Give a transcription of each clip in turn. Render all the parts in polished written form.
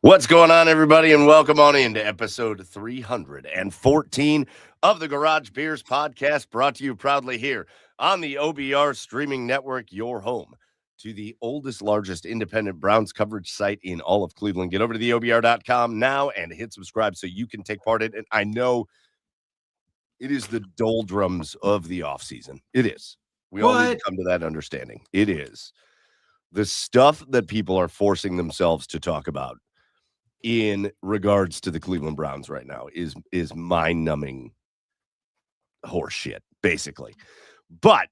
What's going on, everybody, and welcome on into episode 314 of the Garage Beers podcast, brought to you proudly here on the OBR streaming network, your home to the oldest, largest independent Browns coverage site in all of Cleveland. Get over to the OBR.com now and hit subscribe so you can take part in it. And I know it is the doldrums of the offseason. It is. We all need to come to that understanding. It is. The stuff that people are forcing themselves to talk about in regards to the Cleveland Browns right now is mind-numbing horseshit, basically. But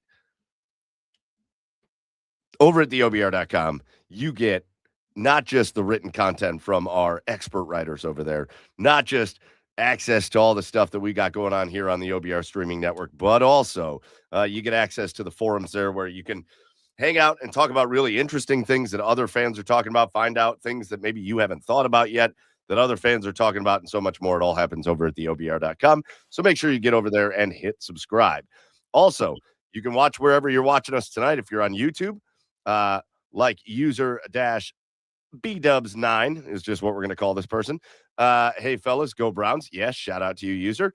over at the OBR.com, you get not just the written content from our expert writers over there, not just access to all the stuff that we got going on here on the OBR streaming network, but also you get access to the forums there where you can hang out and talk about really interesting things that other fans are talking about, find out things that maybe you haven't thought about yet that other fans are talking about, and so much more. It all happens over at the OBR.com. So make sure you get over there and hit subscribe. Also, you can watch wherever you're watching us tonight. If you're on YouTube, like user-bdubs9 is just what we're going to call this person. Hey, fellas, go Browns. Yes, shout out to you, user.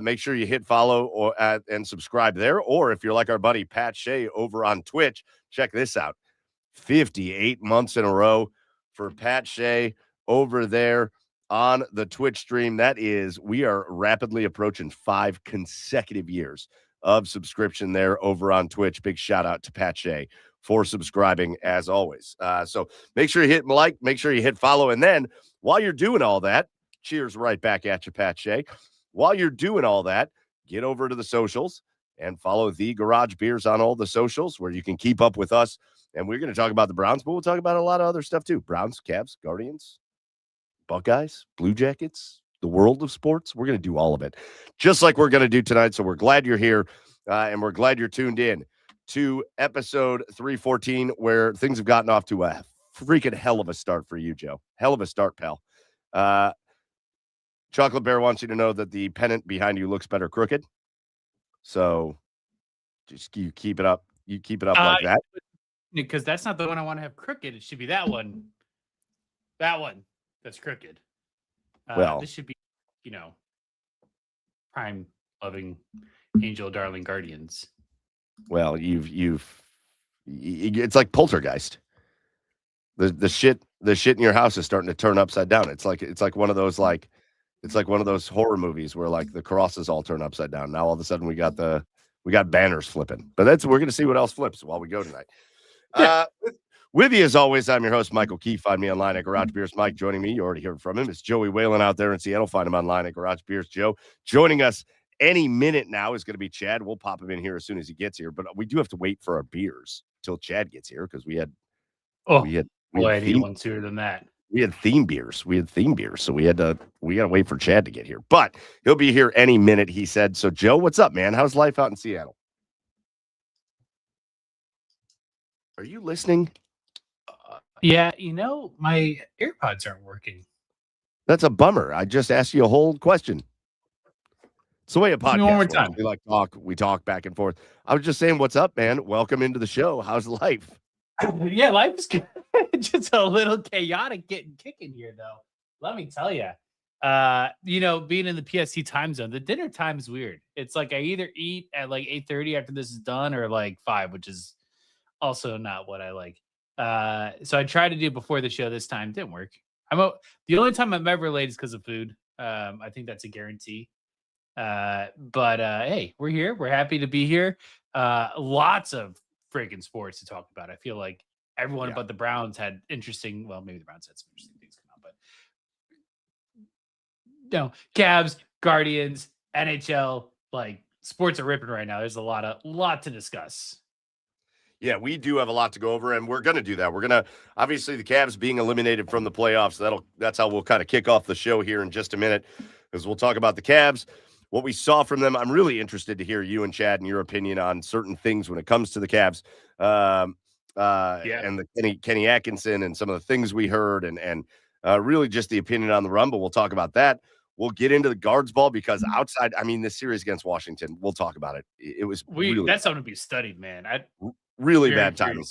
Make sure you hit follow and subscribe there. Or if you're like our buddy Pat Shea over on Twitch, check this out. 58 months in a row for Pat Shea over there on the Twitch stream. That is, we are rapidly approaching 5 consecutive years of subscription there over on Twitch. Big shout out to Pat Shea for subscribing as always. So make sure you hit like, make sure you hit follow. And then while you're doing all that, cheers right back at you, Pat Shea. While you're doing all that, get over to the socials and follow the Garage Beers on all the socials where you can keep up with us. And we're going to talk about the Browns, but we'll talk about a lot of other stuff too. Browns, Cavs, Guardians, Buckeyes, Blue Jackets, the world of sports. We're going to do all of it, just like we're going to do tonight. So we're glad you're here, and we're glad you're tuned in to episode 314, where things have gotten off to a freaking hell of a start for you, Joe. Hell of a start, pal. Chocolate Bear wants you to know that the pennant behind you looks better crooked. So just you keep it up. You keep it up like that. Because that's not the one I want to have crooked. It should be that one. That one that's crooked. Well, this should be, prime loving angel darling guardians. Well, it's like Poltergeist. The shit in your house is starting to turn upside down. It's like one of those horror movies where like the crosses all turn upside down. Now all of a sudden we got banners flipping. But we're gonna see what else flips while we go tonight. Yeah. With you as always, I'm your host, Michael Key. Find me online at Garage Beers. Mike joining me. You already heard from him. It's Joey Whalen out there in Seattle. Find him online at Garage Beers. Joe joining us any minute now is going to be Chad. We'll pop him in here as soon as he gets here, but we do have to wait for our beers till Chad gets here because we had I need one sooner than that. We had theme beers. So we got to wait for Chad to get here, but he'll be here any minute, he said. So Joe, what's up, man? How's life out in Seattle? Are you listening? Yeah, my AirPods aren't working. That's a bummer. I just asked you a whole question. It's the way a podcast one more works. time. We talk back and forth. I was just saying, what's up, man? Welcome into the show. How's life? Yeah, life is good. Just a little chaotic getting kicking here, though. Let me tell you. Being in the PST time zone, the dinner time is weird. It's like I either eat at like 8:30 after this is done or like 5, which is also not what I like. So I tried to do before the show this time. Didn't work. The only time I'm ever late is because of food. I think that's a guarantee. But hey, we're here. We're happy to be here. Lots of freaking sports to talk about. I feel like everyone but the Browns had interesting. Well, maybe the Browns had some interesting things come out, but Cavs, Guardians, NHL, like sports are ripping right now. There's a lot to discuss. Yeah, we do have a lot to go over, and we're going to do that. We're going to, obviously, the Cavs being eliminated from the playoffs, that's how we'll kind of kick off the show here in just a minute, because we'll talk about the Cavs, what we saw from them. I'm really interested to hear you and Chad and your opinion on certain things when it comes to the Cavs, and the Kenny Atkinson and some of the things we heard, and really just the opinion on the run, but we'll talk about that. We'll get into the guards ball because outside, this series against Washington, we'll talk about it. It was that's something to be studied, man. Really bad timing.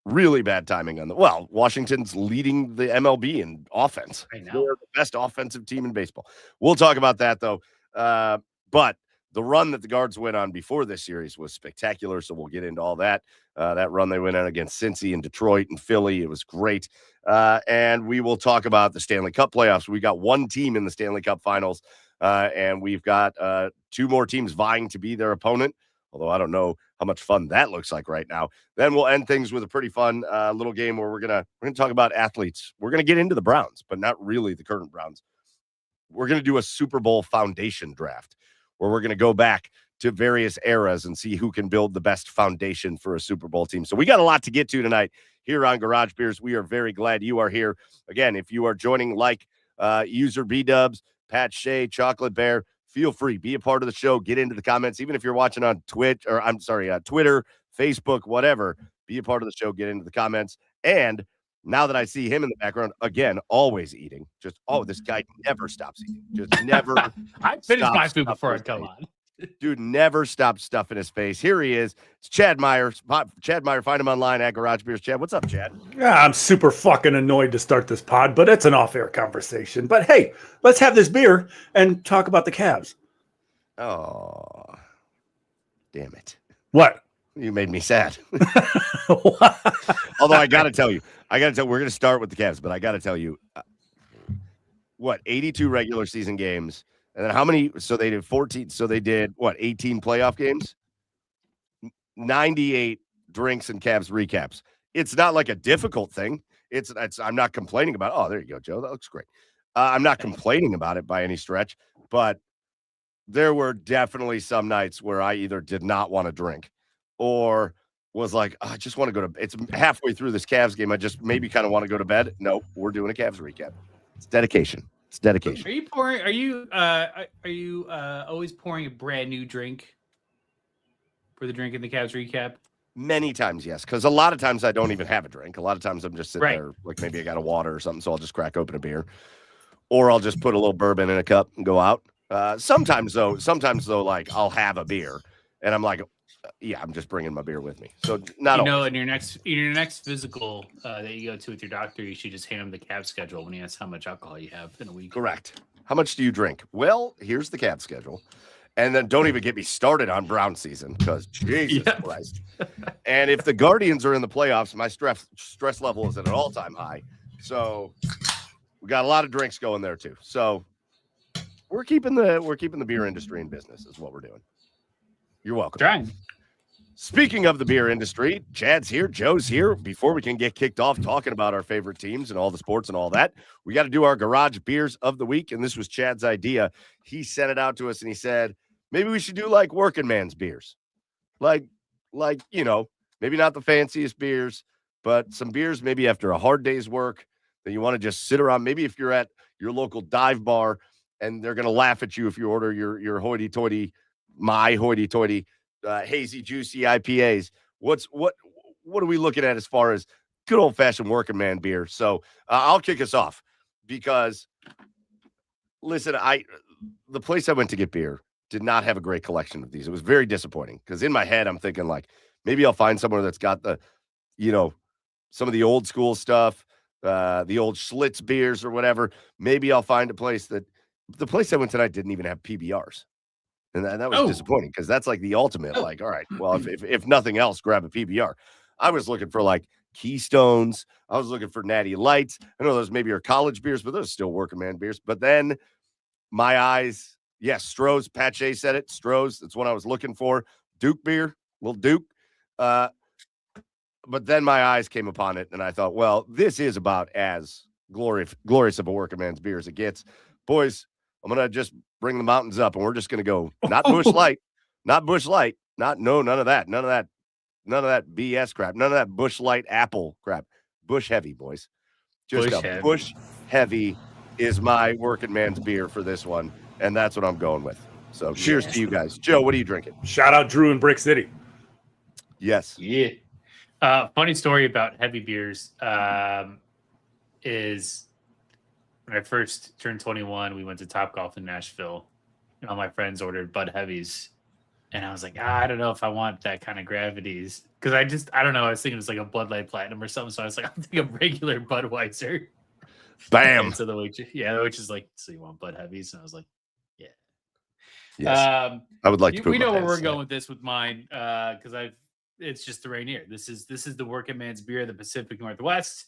Really bad timing on Washington's leading the MLB in offense. I know. They're the best offensive team in baseball. We'll talk about that though. But the run that the Guards went on before this series was spectacular. So we'll get into all that. That run they went on against Cincy and Detroit and Philly, it was great. And we will talk about the Stanley Cup playoffs. We got one team in the Stanley Cup finals, and we've got two more teams vying to be their opponent. Although I don't know how much fun that looks like right now. Then we'll end things with a pretty fun little game where we're gonna talk about athletes. We're gonna get into the Browns, but not really the current Browns. We're gonna do a Super Bowl foundation draft where we're gonna go back to various eras and see who can build the best foundation for a Super Bowl team. So we got a lot to get to tonight here on Garage Beers. We are very glad you are here. Again, if you are joining like user B-Dubs, Pat Shea, Chocolate Bear, feel free, be a part of the show, get into the comments, even if you're watching on Twitter, Facebook, whatever, be a part of the show, get into the comments. And now that I see him in the background, again, always eating, this guy never stops eating, just never. I finished my food before I come on. Dude never stops stuffing his face. Here he is. It's Chad Meyer. Chad Meyer, find him online at Garage Beers. Chad, what's up, Chad? Yeah, I'm super fucking annoyed to start this pod, but it's an off-air conversation. But hey, let's have this beer and talk about the Cavs. Oh, damn it. What? You made me sad. Although I got to tell you, we're going to start with the Cavs, but I got to tell you, 82 regular season games. And then how many? So they did 14. So they did 18 playoff games? 98 drinks and Cavs recaps. It's not like a difficult thing. It's I'm not complaining about. Oh, there you go, Joe. That looks great. I'm not complaining about it by any stretch, but there were definitely some nights where I either did not want to drink or was like, oh, I just want to go to. It's halfway through this Cavs game. I just maybe kind of want to go to bed. No, we're doing a Cavs recap. It's dedication. It's dedication. Are you pouring? Are you always pouring a brand new drink for the drink in the Cavs recap? Many times, yes. Because a lot of times I don't even have a drink. A lot of times I'm just sitting there, like maybe I got a water or something, so I'll just crack open a beer, or I'll just put a little bourbon in a cup and go out. Sometimes though, like I'll have a beer, and I'm like, yeah, I'm just bringing my beer with me. So not always. In your next physical that you go to with your doctor, you should just hand him the Cavs schedule when he asks how much alcohol you have in a week. Correct. How much do you drink? Well, here's the Cavs schedule. And then don't even get me started on Brown season because Jesus Christ. And if the Guardians are in the playoffs, my stress level is at an all-time high. So we got a lot of drinks going there too. So we're keeping the beer industry in business is what we're doing. You're welcome. Trying. Speaking of the beer industry, Chad's here, Joe's here. Before we can get kicked off talking about our favorite teams and all the sports and all that, we got to do our Garage Beers of the Week. And this was Chad's idea. He sent it out to us and he said, maybe we should do like working man's beers. Like, maybe not the fanciest beers, but some beers maybe after a hard day's work that you want to just sit around. Maybe if you're at your local dive bar and they're going to laugh at you if you order your hoity-toity, hazy, juicy IPAs. What are we looking at as far as good old-fashioned working man beer? So I'll kick us off because, listen, the place I went to get beer did not have a great collection of these. It was very disappointing because in my head, I'm thinking like, maybe I'll find somewhere that's got the, some of the old school stuff, the old Schlitz beers or whatever. Maybe I'll find a place the place I went tonight didn't even have PBRs. And that was disappointing because that's like the ultimate. Like, all right, well, if nothing else, grab a PBR. I was looking for like Keystones. I was looking for Natty Lights. I know those maybe are college beers, but those are still working man beers. But then my eyes, Stroh's, Pat Shea said it. Stroh's, that's what I was looking for. Duke beer, little Duke. But then my eyes came upon it, and I thought, well, this is about as glorious of a working man's beer as it gets. Boys, I'm going to just bring the mountains up, and we're just going to go not Bush Light, none of that BS crap, none of that Bush Light apple crap. Bush Heavy, boys. Bush Heavy is my working man's beer for this one, and that's what I'm going with. So cheers to you guys. Joe, what are you drinking? Shout out Drew in Brick City. Yes. Yeah. Funny story about heavy beers is when I first turned 21, we went to Topgolf in Nashville, and all my friends ordered Bud Heavies. And I was like, I don't know if I want that kind of gravities. Because I don't know. I was thinking it was like a Bud Light Platinum or something. So I was like, I'll take a regular Budweiser. Bam. And so the waitress is like, so you want Bud Heavies? And I was like, yeah. Yes. I would like to. We know where we're going with this with mine because it's just the Rainier. This is the working man's beer of the Pacific Northwest.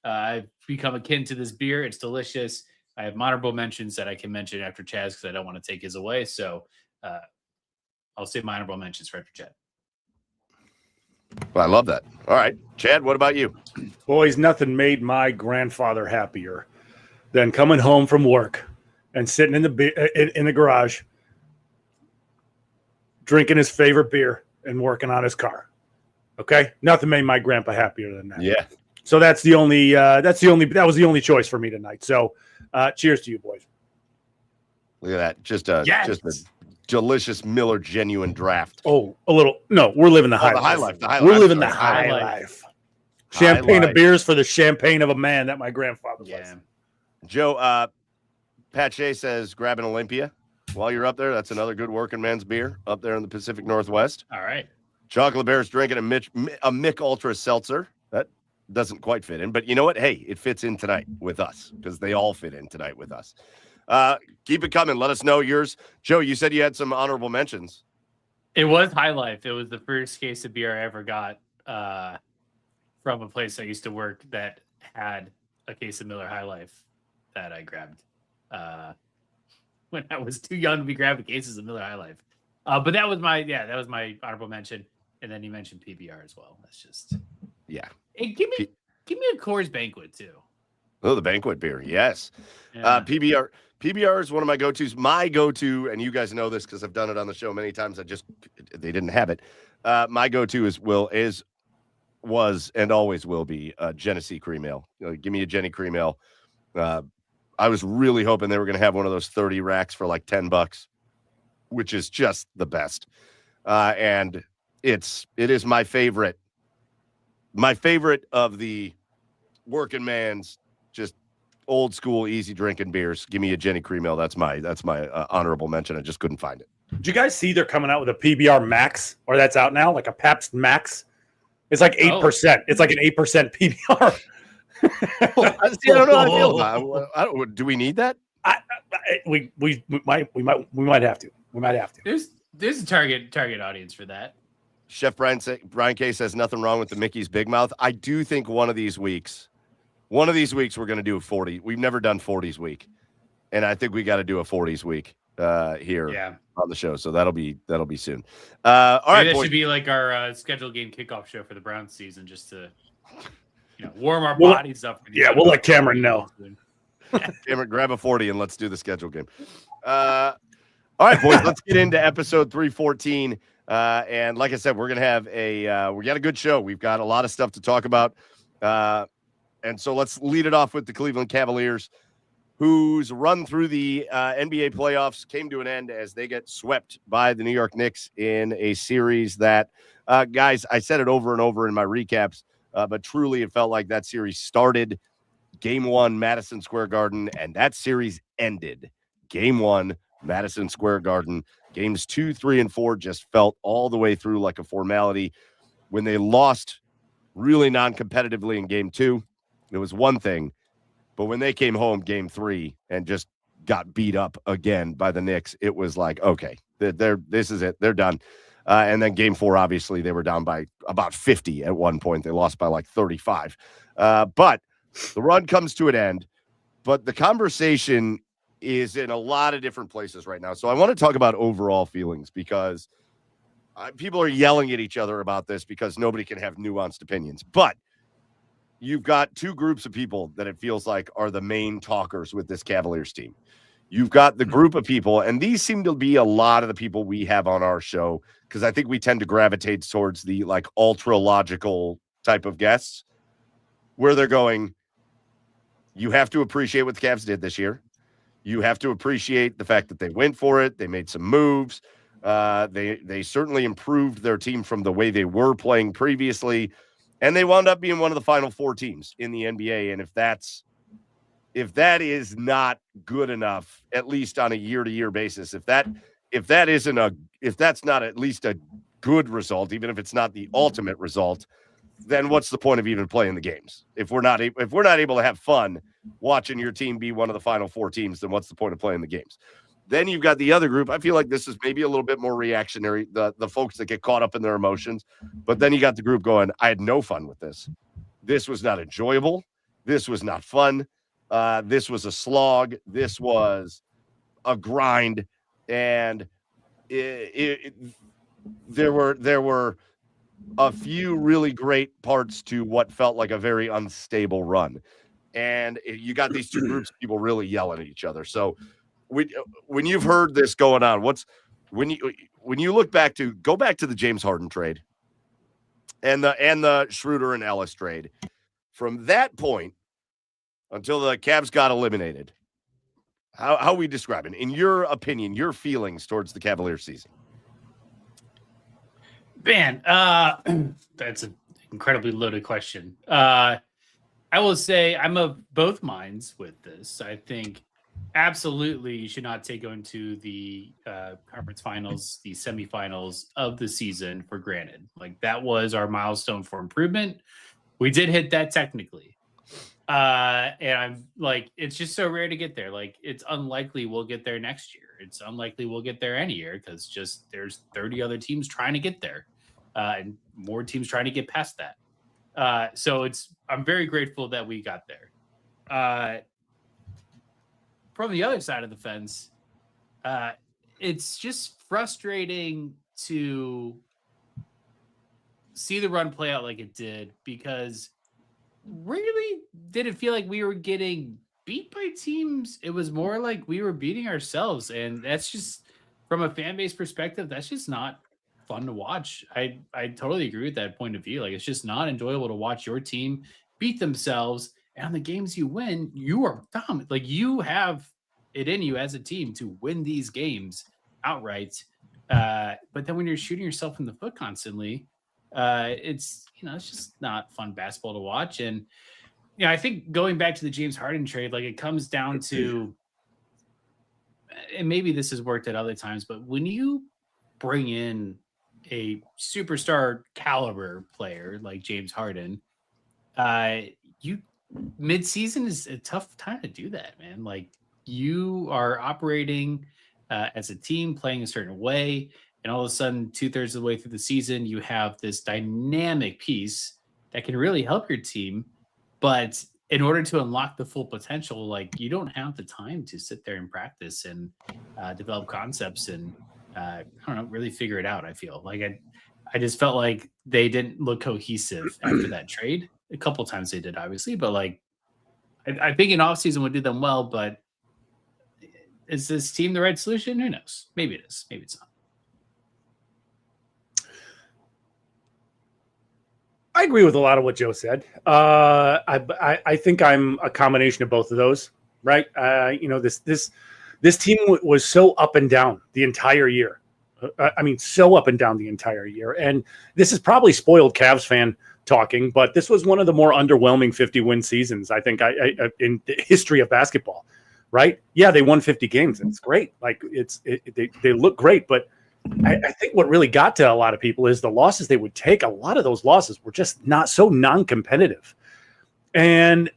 I've become akin to this beer. It's delicious. I have honorable mentions that I can mention after Chaz because I don't want to take his away. So I'll save my honorable mentions for after Chad. Well, I love that. All right, Chad, what about you? Boys, nothing made my grandfather happier than coming home from work and sitting in the garage, drinking his favorite beer and working on his car. Okay, nothing made my grandpa happier than that. Yeah. So that was the only choice for me tonight. So, cheers to you, boys. Look at that, just a delicious Miller Genuine Draft. Oh, a little. No, we're living the high life. We're living the high life. Champagne of beers for the champagne of a man that my grandfather was. Joe, Pat Shea says grab an Olympia while you're up there. That's another good working man's beer up there in the Pacific Northwest. All right. Chocolate Bear's drinking a Mick Ultra Seltzer. That doesn't quite fit in, but you know what? Hey, it fits in tonight with us because they all fit in tonight with us. Keep it coming. Let us know yours. Joe, you said you had some honorable mentions. It was High Life. It was the first case of beer I ever got from a place I used to work that had a case of Miller High Life that I grabbed when I was too young to be grabbing cases of Miller High Life. But that was my honorable mention. And then you mentioned PBR as well. That's just Hey, give me a Coors Banquet too. Oh, the banquet beer, yes. Yeah. PBR is one of my go-tos. My go-to, and you guys know this because I've done it on the show many times. They didn't have it. My go-to was and always will be Genesee Cream Ale. Give me a Jenny Cream Ale. I was really hoping they were going to have one of those 30 racks for like $10, which is just the best. And it is my favorite. My favorite of the working man's just old school, easy drinking beers. Give me a Jenny Cream Ale. That's my honorable mention. I just couldn't find it. Did you guys see they're coming out with a PBR Max, or that's out now, like a Pabst Max? It's like 8%. It's like an 8% PBR. I don't know how I feel about it. Do we need that? We might have to. We might have to. There's a target audience for that. Chef Brian K says nothing wrong with the Mickey's Big Mouth. I do think one of these weeks we're going to do a 40. We've never done 40s week, and I think we got to do a 40s week here on the show. So that'll be soon. All right, that should be like our scheduled game kickoff show for the Browns season, just to warm our bodies up. Yeah, we'll let Cameron know. Cameron, grab a 40 and let's do the schedule game. All right, boys, let's get into episode 314. And like I said, we're going to have we got a good show. We've got a lot of stuff to talk about. And so let's lead it off with the Cleveland Cavaliers, whose run through the NBA playoffs came to an end as they get swept by the New York Knicks in a series that, guys, I said it over and over in my recaps, but truly it felt like that series started Game 1, Madison Square Garden, and that series ended Game 1, Madison Square Garden. Games 2, 3, and 4 just felt all the way through like a formality. When they lost really non-competitively in Game 2, it was one thing. But when they came home Game 3 and just got beat up again by the Knicks, it was like, okay, this is it. They're done. And then Game 4, obviously, they were down by about 50 at one point. They lost by like 35. But the run comes to an end. But the conversation is in a lot of different places right now. So I want to talk about overall feelings because people are yelling at each other about this because nobody can have nuanced opinions. But you've got two groups of people that it feels like are the main talkers with this Cavaliers team. You've got the group of people, and these seem to be a lot of the people we have on our show because I think we tend to gravitate towards the like ultra logical type of guests where they're going, you have to appreciate what the Cavs did this year. You have to appreciate the fact that they went for it. They made some moves. They certainly improved their team from the way they were playing previously. And they wound up being one of the final 4 teams in the NBA. And if that is not good enough, at least on a year-to-year basis, if if that's not at least a good result, even if it's not the ultimate result, then what's the point of even playing the games? If we're not able to have fun watching your team be one of the final 4 teams, then what's the point of playing the games? Then you've got the other group. I feel like this is maybe a little bit more reactionary, the folks that get caught up in their emotions. But then you got the group going, I had no fun with this. This was not enjoyable. This was not fun. This was a slog. This was a grind. And there were a few really great parts to what felt like a very unstable run. And you got these two groups of people really yelling at each other. So when you've heard this going on, when you go back to the James Harden trade and the Schroeder and Ellis trade, from that point until the Cavs got eliminated, how we describe it, in your opinion, your feelings towards the Cavaliers season? Man, that's an incredibly loaded question. I will say I'm of both minds with this. I think absolutely you should not take going to the conference finals, the semifinals of the season for granted. Like, that was our milestone for improvement. We did hit that technically. And I'm like, it's just so rare to get there. Like, it's unlikely we'll get there next year. It's unlikely we'll get there any year because just there's 30 other teams trying to get there. And more teams trying to get past that. So I'm very grateful that we got there. From the other side of the fence, it's just frustrating to see the run play out like it did, because really didn't feel like we were getting beat by teams. It was more like we were beating ourselves. And that's just, from a fan base perspective, that's just not fun to watch. I totally agree with that point of view. Like, it's just not enjoyable to watch your team beat themselves, and on the games you win, you are dumb. Like, you have it in you as a team to win these games outright. But then when you're shooting yourself in the foot constantly, it's just not fun basketball to watch. And I think going back to the James Harden trade, like, it comes down to, and maybe this has worked at other times, but when you bring in a superstar caliber player like James Harden, mid-season is a tough time to do that, man. Like, you are operating as a team, playing a certain way, and all of a sudden, 2/3 of the way through the season, you have this dynamic piece that can really help your team. But in order to unlock the full potential, like, you don't have the time to sit there and practice and develop concepts and I don't know, really figure it out. I feel like I just felt like they didn't look cohesive after that trade. A couple of times they did, obviously, but like, I think an offseason would do them well. But is this team the right solution? Who knows? Maybe it is. Maybe it's not. I agree with a lot of what Joe said. I think I'm a combination of both of those, right? This team was so up and down the entire year. I mean, so up and down the entire year. And this is probably spoiled Cavs fan talking, but this was one of the more underwhelming 50-win seasons, I think, in the history of basketball, right? Yeah, they won 50 games, and it's great. Like, they look great, but I think what really got to a lot of people is the losses they would take. A lot of those losses were just not so non-competitive. And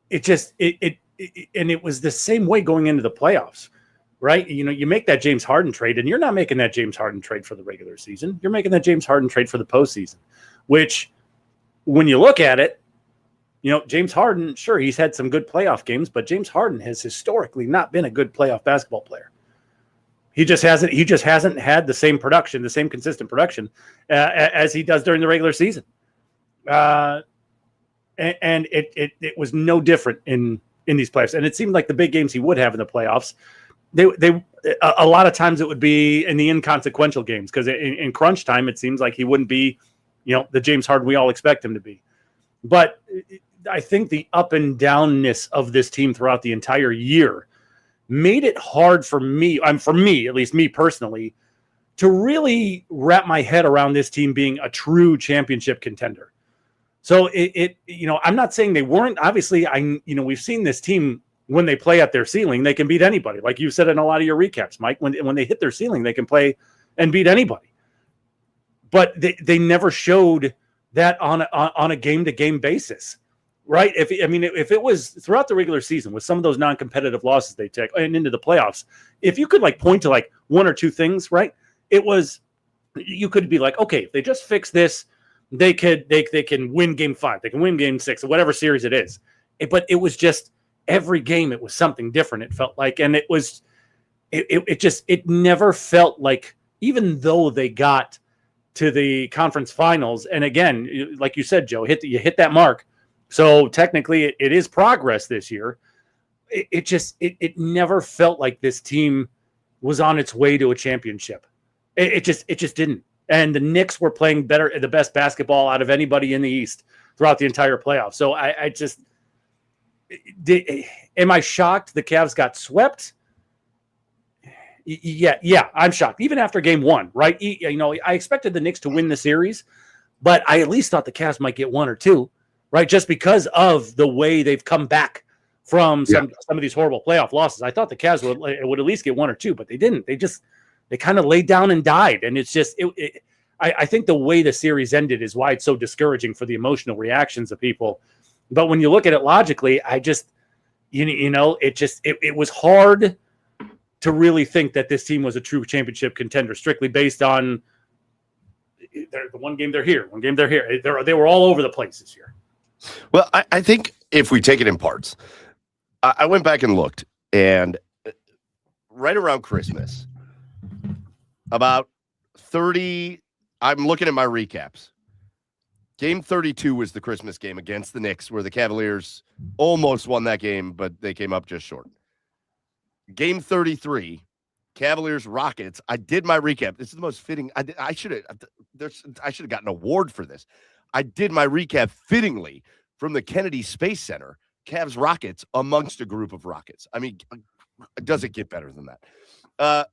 it was the same way going into the playoffs, right? You make that James Harden trade, and you're not making that James Harden trade for the regular season. You're making that James Harden trade for the postseason, which, when you look at it, James Harden, sure, he's had some good playoff games, but James Harden has historically not been a good playoff basketball player. He just hasn't had the same production, the same consistent production as he does during the regular season. And it was no different in these playoffs. And it seemed like the big games he would have in the playoffs, they a lot of times it would be in the inconsequential games, because in crunch time, it seems like he wouldn't be, the James Harden we all expect him to be. But I think the up and downness of this team throughout the entire year made it hard for me, at least me personally, to really wrap my head around this team being a true championship contender. So I'm not saying they weren't. Obviously, we've seen this team when they play at their ceiling, they can beat anybody. Like you said in a lot of your recaps, Mike, when they hit their ceiling, they can play and beat anybody. But they never showed that on a game-to-game basis, right? If it was throughout the regular season with some of those non-competitive losses they take and into the playoffs, if you could like point to like one or two things, right? You could be like, okay, if they just fix this, they can win game 5, they can win game 6, or whatever series it is. But it was just every game it was something different. It felt like, and it never felt like, even though they got to the conference finals, and again, like you said, Joe, you hit that mark. So technically, it is progress this year. It never felt like this team was on its way to a championship. It just didn't. And the Knicks were playing the best basketball out of anybody in the East throughout the entire playoff. So am I shocked the Cavs got swept? Yeah, I'm shocked. Even after game 1, right? I expected the Knicks to win the series, but I at least thought the Cavs might get 1 or 2, right? Just because of the way they've come back from some of these horrible playoff losses. I thought the Cavs would at least get 1 or 2, but they didn't. They kind of laid down and died. And it's just, I think the way the series ended is why it's so discouraging for the emotional reactions of people. But when you look at it logically, it was hard to really think that this team was a true championship contender, strictly based on the one game they're here, one game they're here. They were all over the place this year. Well, I think if we take it in parts, I went back and looked, and right around Christmas, about 30, I'm looking at my recaps. Game 32 was the Christmas game against the Knicks, where the Cavaliers almost won that game, but they came up just short. Game 33, Cavaliers-Rockets. I did my recap. This is the most fitting. I should have gotten an award for this. I did my recap fittingly from the Kennedy Space Center, Cavs-Rockets amongst a group of Rockets. I mean, does it get better than that?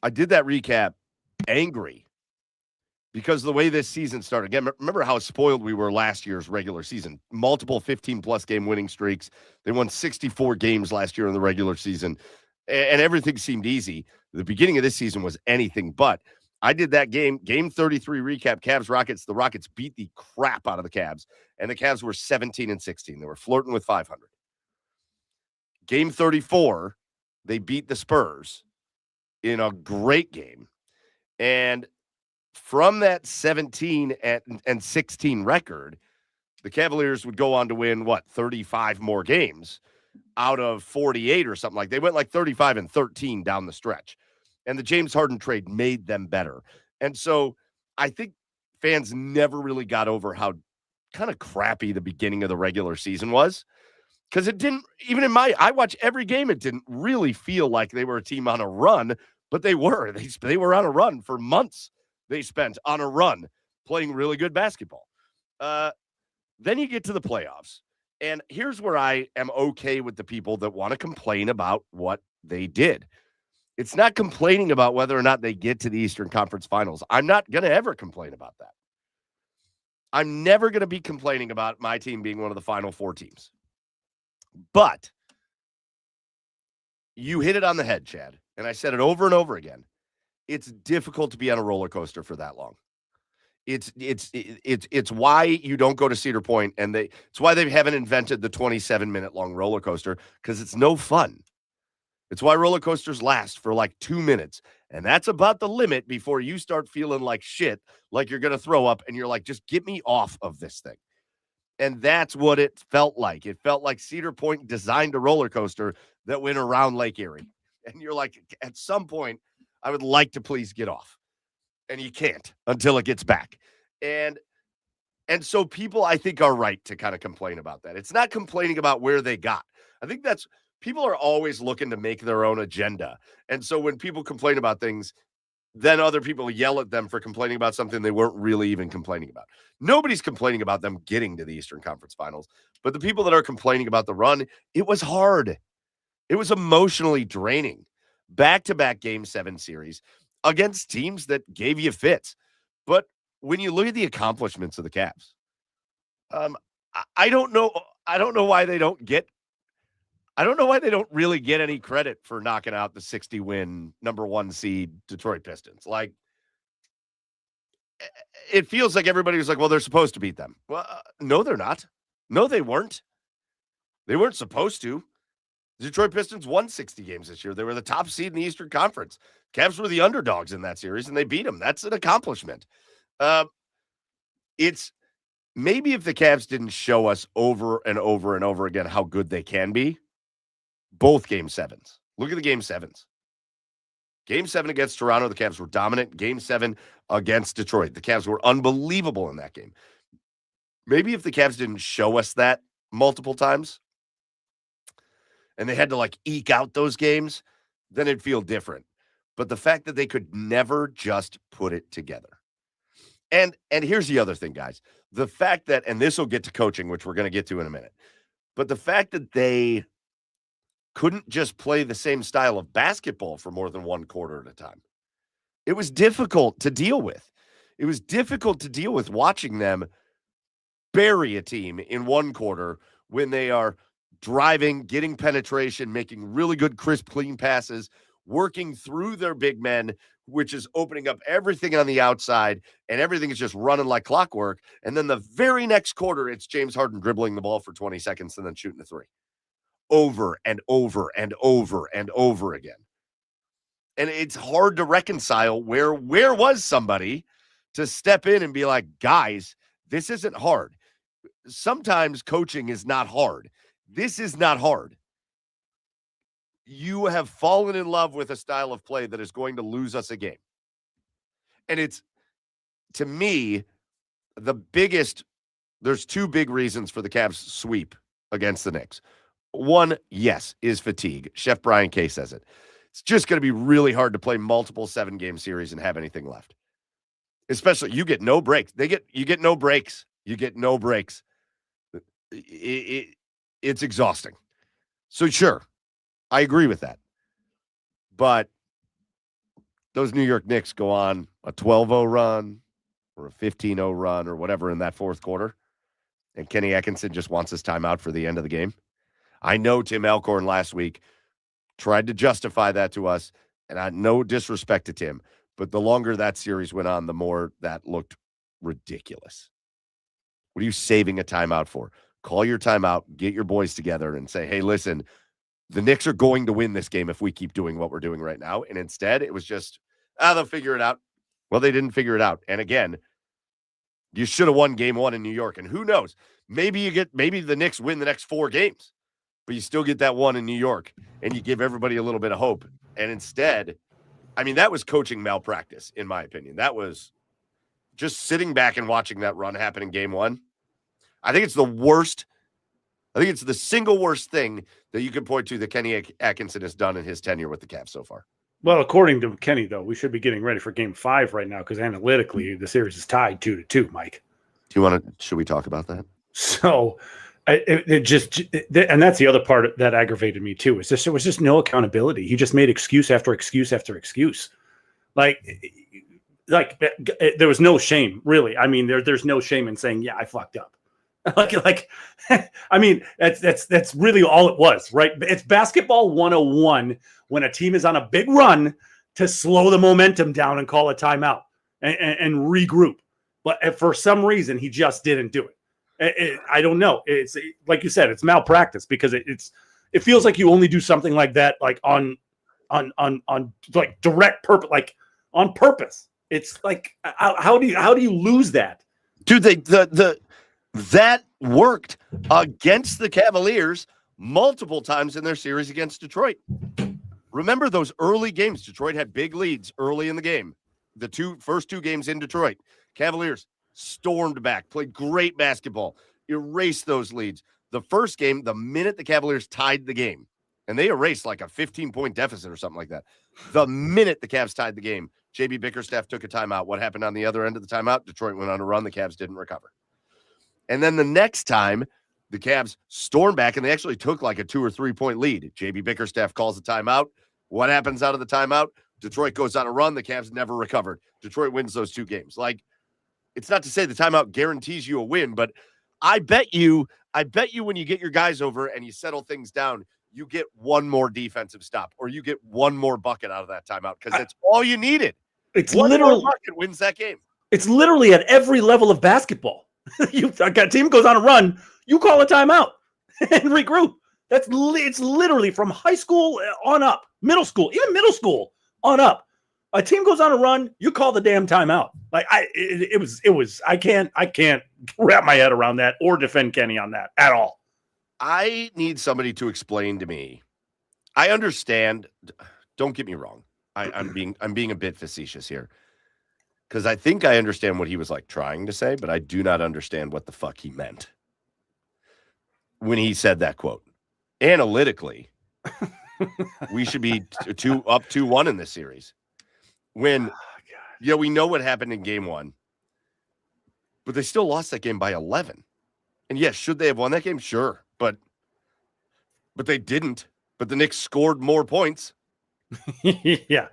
I did that recap angry because of the way this season started. Again, remember how spoiled we were last year's regular season. Multiple 15-plus game winning streaks. They won 64 games last year in the regular season, and everything seemed easy. The beginning of this season was anything but. I did that game 33 recap, Cavs-Rockets. The Rockets beat the crap out of the Cavs, and the Cavs were 17-16. They were flirting with 500. Game 34, they beat the Spurs in a great game. And from that 17 and 16 record, the Cavaliers would go on to win, 35 more games out of 48 or something. Like they went like 35-13 down the stretch. And the James Harden trade made them better. And so I think fans never really got over how kind of crappy the beginning of the regular season was. Because it didn't, even I watch every game, it didn't really feel like they were a team on a run, but they were. They were on a run for months. They spent on a run playing really good basketball. Then you get to the playoffs. And here's where I am okay with the people that want to complain about what they did. It's not complaining about whether or not they get to the Eastern Conference Finals. I'm not going to ever complain about that. I'm never going to be complaining about my team being one of the Final Four teams. But you hit it on the head, Chad, and I said it over and over again. It's difficult to be on a roller coaster for that long. It's why you don't go to Cedar Point, and it's why they haven't invented the 27-minute long roller coaster, because it's no fun. It's why roller coasters last for like 2 minutes, and that's about the limit before you start feeling like shit, like you're going to throw up, and you're like, just get me off of this thing. And that's what it felt like. It felt like Cedar Point designed a roller coaster that went around Lake Erie. And you're like, at some point, I would like to please get off. And you can't until it gets back. And so people, I think, are right to kind of complain about that. It's not complaining about where they got. I think people are always looking to make their own agenda. And so when people complain about things, then other people yell at them for complaining about something they weren't really even complaining about. Nobody's complaining about them getting to the Eastern Conference Finals, but the people that are complaining about the run, it was hard. It was emotionally draining. Back-to-back Game 7 series against teams that gave you fits. But when you look at the accomplishments of the Cavs, I don't know why they don't get I don't know why they don't really get any credit for knocking out the 60-win number 1 seed Detroit Pistons. Like, it feels like everybody was like, well, they're supposed to beat them. Well, no, they're not. No, they weren't. They weren't supposed to. The Detroit Pistons won 60 games this year. They were the top seed in the Eastern Conference. Cavs were the underdogs in that series, and they beat them. That's an accomplishment. It's maybe if the Cavs didn't show us over and over and over again how good they can be, both Game 7s. Look at the Game 7s. Game 7 against Toronto, the Cavs were dominant. Game 7 against Detroit, the Cavs were unbelievable in that game. Maybe if the Cavs didn't show us that multiple times and they had to like eke out those games, then it'd feel different. But the fact that they could never just put it together. And here's the other thing, guys. The fact that, and this will get to coaching, which we're going to get to in a minute, but the fact that they couldn't just play the same style of basketball for more than one quarter at a time. It was difficult to deal with. It was difficult to deal with watching them bury a team in one quarter when they are driving, getting penetration, making really good, crisp, clean passes, working through their big men, which is opening up everything on the outside, and everything is just running like clockwork. And then the very next quarter, it's James Harden dribbling the ball for 20 seconds and then shooting a three. Over and over and over and over again. And it's hard to reconcile where was somebody to step in and be like, guys, this isn't hard. Sometimes coaching is not hard. This is not hard. You have fallen in love with a style of play that is going to lose us a game. And it's, to me, there's two big reasons for the Cavs sweep against the Knicks. One, yes, is fatigue. Chef Brian K says it. It's just going to be really hard to play multiple 7-game series and have anything left. Especially, you get no breaks. You get no breaks. You get no breaks. It's exhausting. So sure, I agree with that. But those New York Knicks go on a 12-0 run or a 15-0 run or whatever in that fourth quarter, and Kenny Atkinson just wants his timeout for the end of the game. I know Tim Alcorn last week tried to justify that to us, and I no disrespect to Tim, but the longer that series went on, the more that looked ridiculous. What are you saving a timeout for? Call your timeout, get your boys together, and say, hey, listen, the Knicks are going to win this game if we keep doing what we're doing right now. And instead, it was just, they'll figure it out. Well, they didn't figure it out. And again, you should have won game 1 in New York. And who knows? Maybe the Knicks win the next 4 games. But you still get that one in New York, and you give everybody a little bit of hope. And instead, I mean, that was coaching malpractice, in my opinion. That was just sitting back and watching that run happen in game 1. I think it's the worst. I think it's the single worst thing that you can point to that Kenny Atkinson has done in his tenure with the Cavs so far. Well, according to Kenny, though, we should be getting ready for game 5 right now because analytically the series is tied 2-2, Mike. Should we talk about that? So and that's the other part that aggravated me too. There was just no accountability. He just made excuse after excuse after excuse. Like there was no shame, really. I mean, there's no shame in saying, yeah, I fucked up. like, I mean, that's really all it was, right? It's basketball 101 when a team is on a big run to slow the momentum down and call a timeout and regroup. But for some reason, he just didn't do it. I don't know. It's like you said, it's malpractice because it feels like you only do something like that, like on like direct purpose, like on purpose. It's like, how do you lose that? Dude, that worked against the Cavaliers multiple times in their series against Detroit. Remember those early games? Detroit had big leads early in the game. The first two games in Detroit, Cavaliers stormed back, played great basketball, erased those leads. The first game, the minute the Cavaliers tied the game, and they erased like a 15-point deficit or something like that. The minute the Cavs tied the game, JB Bickerstaff took a timeout. What happened on the other end of the timeout? Detroit went on a run. The Cavs didn't recover. And then the next time, the Cavs stormed back, and they actually took like a 2 or 3 point lead. JB Bickerstaff calls the timeout. What happens out of the timeout? Detroit goes on a run. The Cavs never recovered. Detroit wins those 2 games. Like, it's not to say the timeout guarantees you a win, but I bet you when you get your guys over and you settle things down, you get one more defensive stop or you get one more bucket out of that timeout because that's all you needed. It's one literally more bucket wins that game. It's literally at every level of basketball. A team goes on a run, you call a timeout and regroup. It's literally from high school on up, middle school, even middle school on up. A team goes on a run, you call the damn timeout. Like I can't wrap my head around that or defend Kenny on that at all. I need somebody to explain to me. I understand. Don't get me wrong. I'm being a bit facetious here because I think I understand what he was like trying to say, but I do not understand what the fuck he meant when he said that quote. Analytically, we should be up 2-1 in this series. When we know what happened in game 1, but they still lost that game by 11. And yes, should they have won that game? Sure, but they didn't. But the Knicks scored more points. Yeah.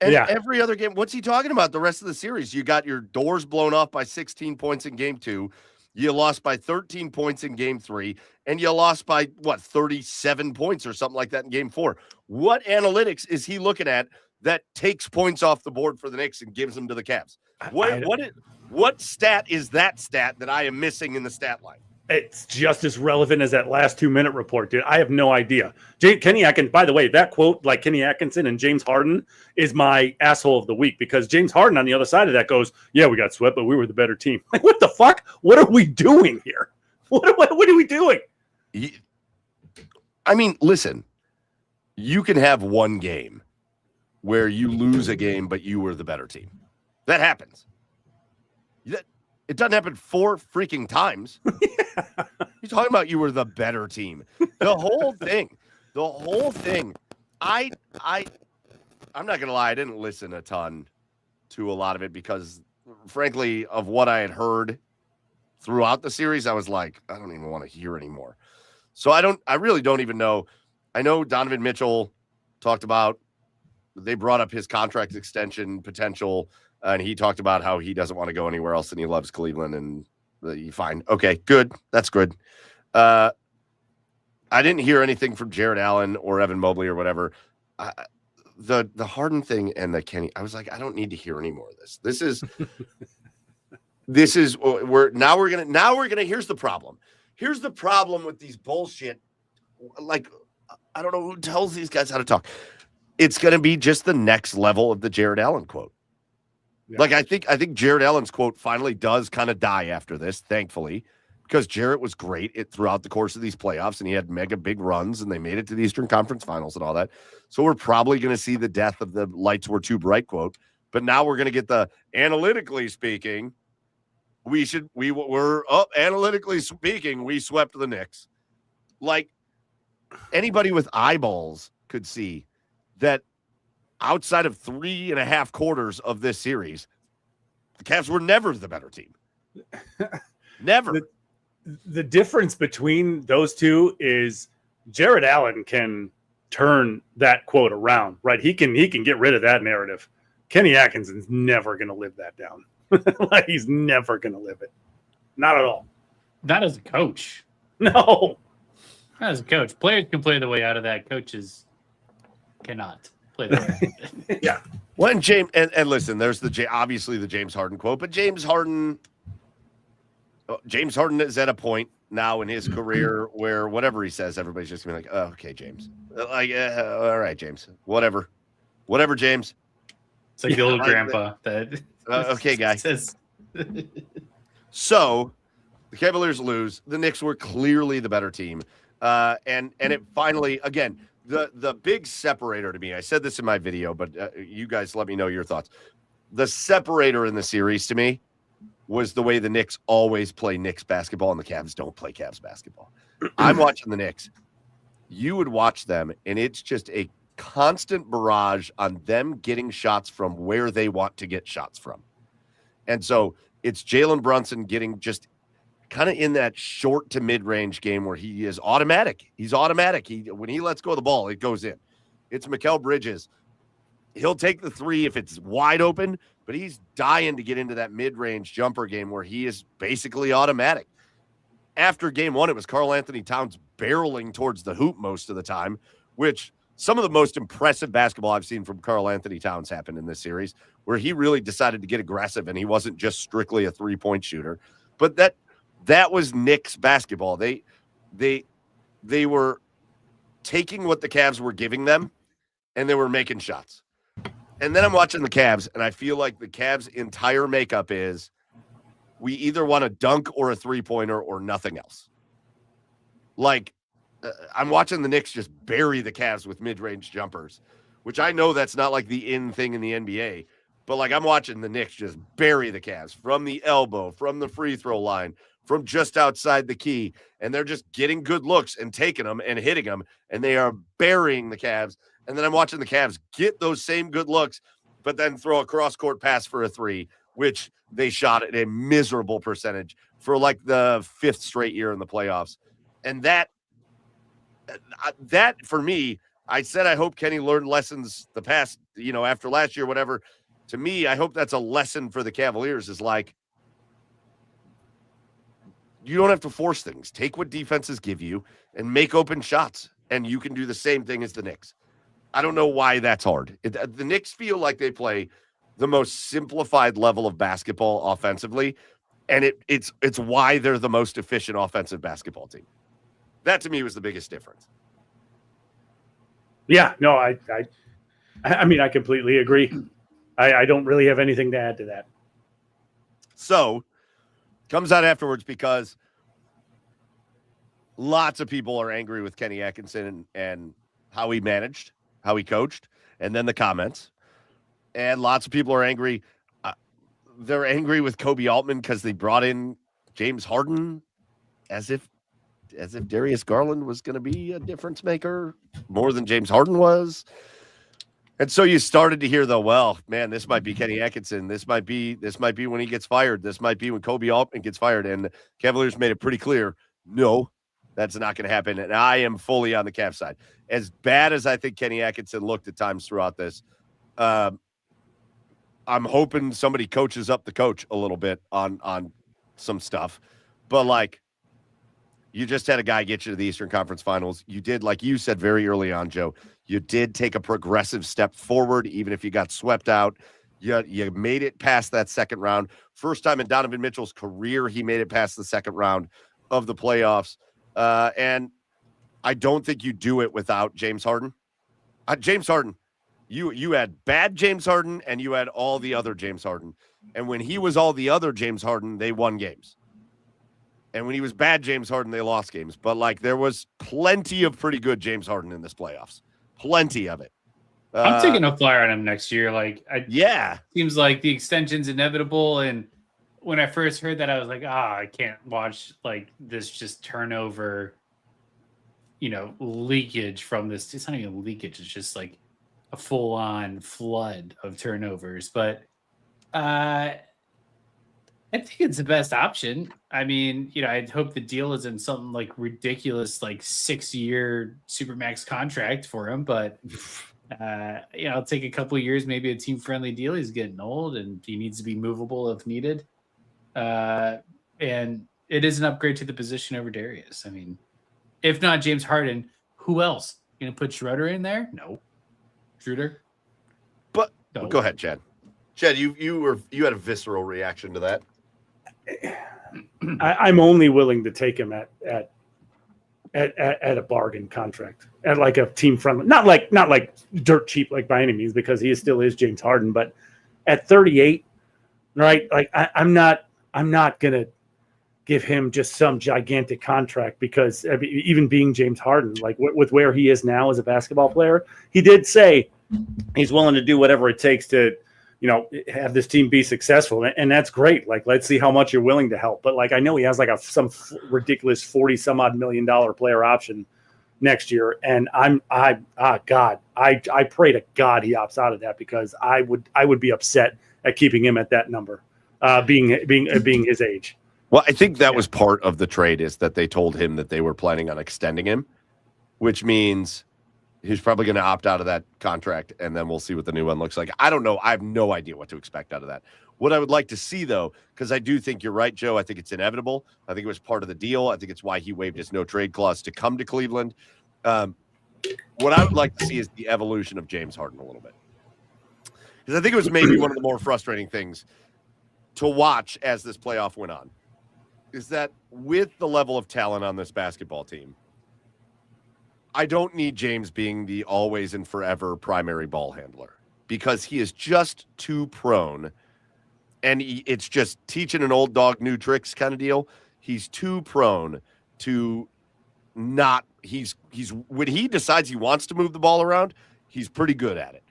And every other game, what's he talking about? The rest of the series, you got your doors blown off by 16 points in game 2. You lost by 13 points in game 3, and you lost by 37 points or something like that in game 4. What analytics is he looking at that takes points off the board for the Knicks and gives them to the Cavs? What stat is that stat that I am missing in the stat line? It's just as relevant as that last 2-minute report, dude. I have no idea. Kenny Atkinson, by the way, that quote, like Kenny Atkinson and James Harden, is my asshole of the week because James Harden on the other side of that goes, yeah, we got swept, but we were the better team. Like, what the fuck? What are we doing here? What are we doing? I mean, listen, you can have one game where you lose a game, but you were the better team. That happens. It doesn't happen 4 freaking times. You're talking about you were the better team. The whole thing. I'm not gonna lie, I didn't listen a ton to a lot of it because, frankly, of what I had heard throughout the series, I was like, I don't even want to hear anymore. So I really don't even know. I know Donovan Mitchell talked about, they brought up his contract extension potential. And he talked about how he doesn't want to go anywhere else and he loves Cleveland and fine. Okay, good. That's good. I didn't hear anything from Jared Allen or Evan Mobley or whatever. The Harden thing and the Kenny, I was like, I don't need to hear any more of this. Here's the problem. Here's the problem with these bullshit. Like, I don't know who tells these guys how to talk. It's going to be just the next level of the Jared Allen quote. Yeah. Like, I think Jared Allen's quote finally does kind of die after this, thankfully, because Jarrett was great throughout the course of these playoffs, and he had mega big runs, and they made it to the Eastern Conference Finals and all that. So we're probably going to see the death of the lights were too bright quote, but now we're going to get the analytically speaking, analytically speaking, we swept the Knicks. Like, anybody with eyeballs could see that outside of 3.5 quarters of this series, the Cavs were never the better team. Never. The difference between those two is Jared Allen can turn that quote around, right? He can get rid of that narrative. Kenny Atkinson's never going to live that down. Like, he's never going to live it. Not at all. Not as a coach. No. Not as a coach. Players can play the way out of that. Coaches cannot. Yeah. Well, and James, and listen, there's obviously the James Harden quote, but James Harden is at a point now in his career where whatever he says, everybody's just gonna be like, oh, okay, James. Like, all right, James. Whatever, James. It's like the old grandpa that. Okay, guy. So the Cavaliers lose. The Knicks were clearly the better team, and it finally again. The big separator to me, I said this in my video, but you guys let me know your thoughts. The separator in the series to me was the way the Knicks always play Knicks basketball and the Cavs don't play Cavs basketball. I'm watching the Knicks. You would watch them, and it's just a constant barrage on them getting shots from where they want to get shots from. And so it's Jalen Brunson getting just kind of in that short to mid-range game where he is automatic. He's automatic. When he lets go of the ball, it goes in. It's Mikal Bridges. He'll take the three if it's wide open, but he's dying to get into that mid-range jumper game where he is basically automatic. After game 1, it was Karl Anthony Towns barreling towards the hoop most of the time, which some of the most impressive basketball I've seen from Karl Anthony Towns happened in this series, where he really decided to get aggressive and he wasn't just strictly a 3-point shooter. But that was Knicks basketball. They were taking what the Cavs were giving them and they were making shots. And then I'm watching the Cavs, and I feel like the Cavs' entire makeup is we either want a dunk or a three-pointer or nothing else. Like, I'm watching the Knicks just bury the Cavs with mid-range jumpers, which I know that's not like the in thing in the NBA, but like I'm watching the Knicks just bury the Cavs from the elbow, from the free throw line, from just outside the key, and they're just getting good looks and taking them and hitting them, and they are burying the Cavs. And then I'm watching the Cavs get those same good looks, but then throw a cross-court pass for a three, which they shot at a miserable percentage for like the 5th straight year in the playoffs. And that for me, I said I hope Kenny learned lessons the past, after last year, whatever. To me, I hope that's a lesson for the Cavaliers is like, you don't have to force things. Take what defenses give you and make open shots, and you can do the same thing as the Knicks. I don't know why that's hard. The Knicks feel like they play the most simplified level of basketball offensively, and it's why they're the most efficient offensive basketball team. That to me was the biggest difference. Yeah, no, I mean, I completely agree. I don't really have anything to add to that. So, comes out afterwards because lots of people are angry with Kenny Atkinson and how he managed, how he coached, and then the comments. And lots of people are angry. They're angry with Kobe Altman because they brought in James Harden as if Darius Garland was going to be a difference maker more than James Harden was. And so you started to hear this might be Kenny Atkinson. This might be when he gets fired. This might be when Kobe Altman gets fired. And the Cavaliers made it pretty clear, no, that's not going to happen. And I am fully on the Cavs side. As bad as I think Kenny Atkinson looked at times throughout this, I'm hoping somebody coaches up the coach a little bit on some stuff. But like, you just had a guy get you to the Eastern Conference Finals. You did, like you said very early on, Joe, you did take a progressive step forward, even if you got swept out. You made it past that second round. First time in Donovan Mitchell's career, he made it past the second round of the playoffs. And I don't think you do it without James Harden. James Harden, you had bad James Harden and you had all the other James Harden. And when he was all the other James Harden, they won games. And when he was bad James Harden, they lost games. But, like, there was plenty of pretty good James Harden in this playoffs. Plenty of it. I'm taking a flyer on him next year. Yeah. Seems like the extension's inevitable. And when I first heard that, I was like, I can't watch, like, this just turnover, leakage from this. It's not even leakage. It's just, like, a full-on flood of turnovers. But I think it's the best option. I mean, I'd hope the deal isn't something like ridiculous, like 6-year Supermax contract for him. But, it'll take a couple of years, maybe a team-friendly deal. He's getting old and he needs to be movable if needed. And it is an upgrade to the position over Darius. I mean, if not James Harden, who else? You going to put Schroeder in there? No. Schroeder? But no. Go ahead, Chad. Chad, you had a visceral reaction to that. I'm only willing to take him at a bargain contract, at like a team friendly, not like dirt cheap, like by any means, because he still is James Harden, but at 38, right? Like I'm not gonna give him just some gigantic contract because even being James Harden, like with where he is now as a basketball player, he did say he's willing to do whatever it takes to, have this team be successful. And that's great. Like, let's see how much you're willing to help. But like, I know he has like some ridiculous 40 some odd $1 million player option next year. And I pray to God he opts out of that, because I would be upset at keeping him at that number, being his age. Well, I think that was part of the trade, is that they told him that they were planning on extending him, which means He's probably going to opt out of that contract, and then we'll see what the new one looks like. I don't know. I have no idea what to expect out of that. What I would like to see, though, because I do think you're right, Joe. I think it's inevitable. I think it was part of the deal. I think it's why he waived his no-trade clause to come to Cleveland. What I would like to see is the evolution of James Harden a little bit. Because I think it was maybe one of the more frustrating things to watch as this playoff went on, is that with the level of talent on this basketball team, I don't need James being the always and forever primary ball handler, because he is just too prone, and it's just teaching an old dog new tricks kind of deal. He's too prone to not – he's when he decides he wants to move the ball around, he's pretty good at it.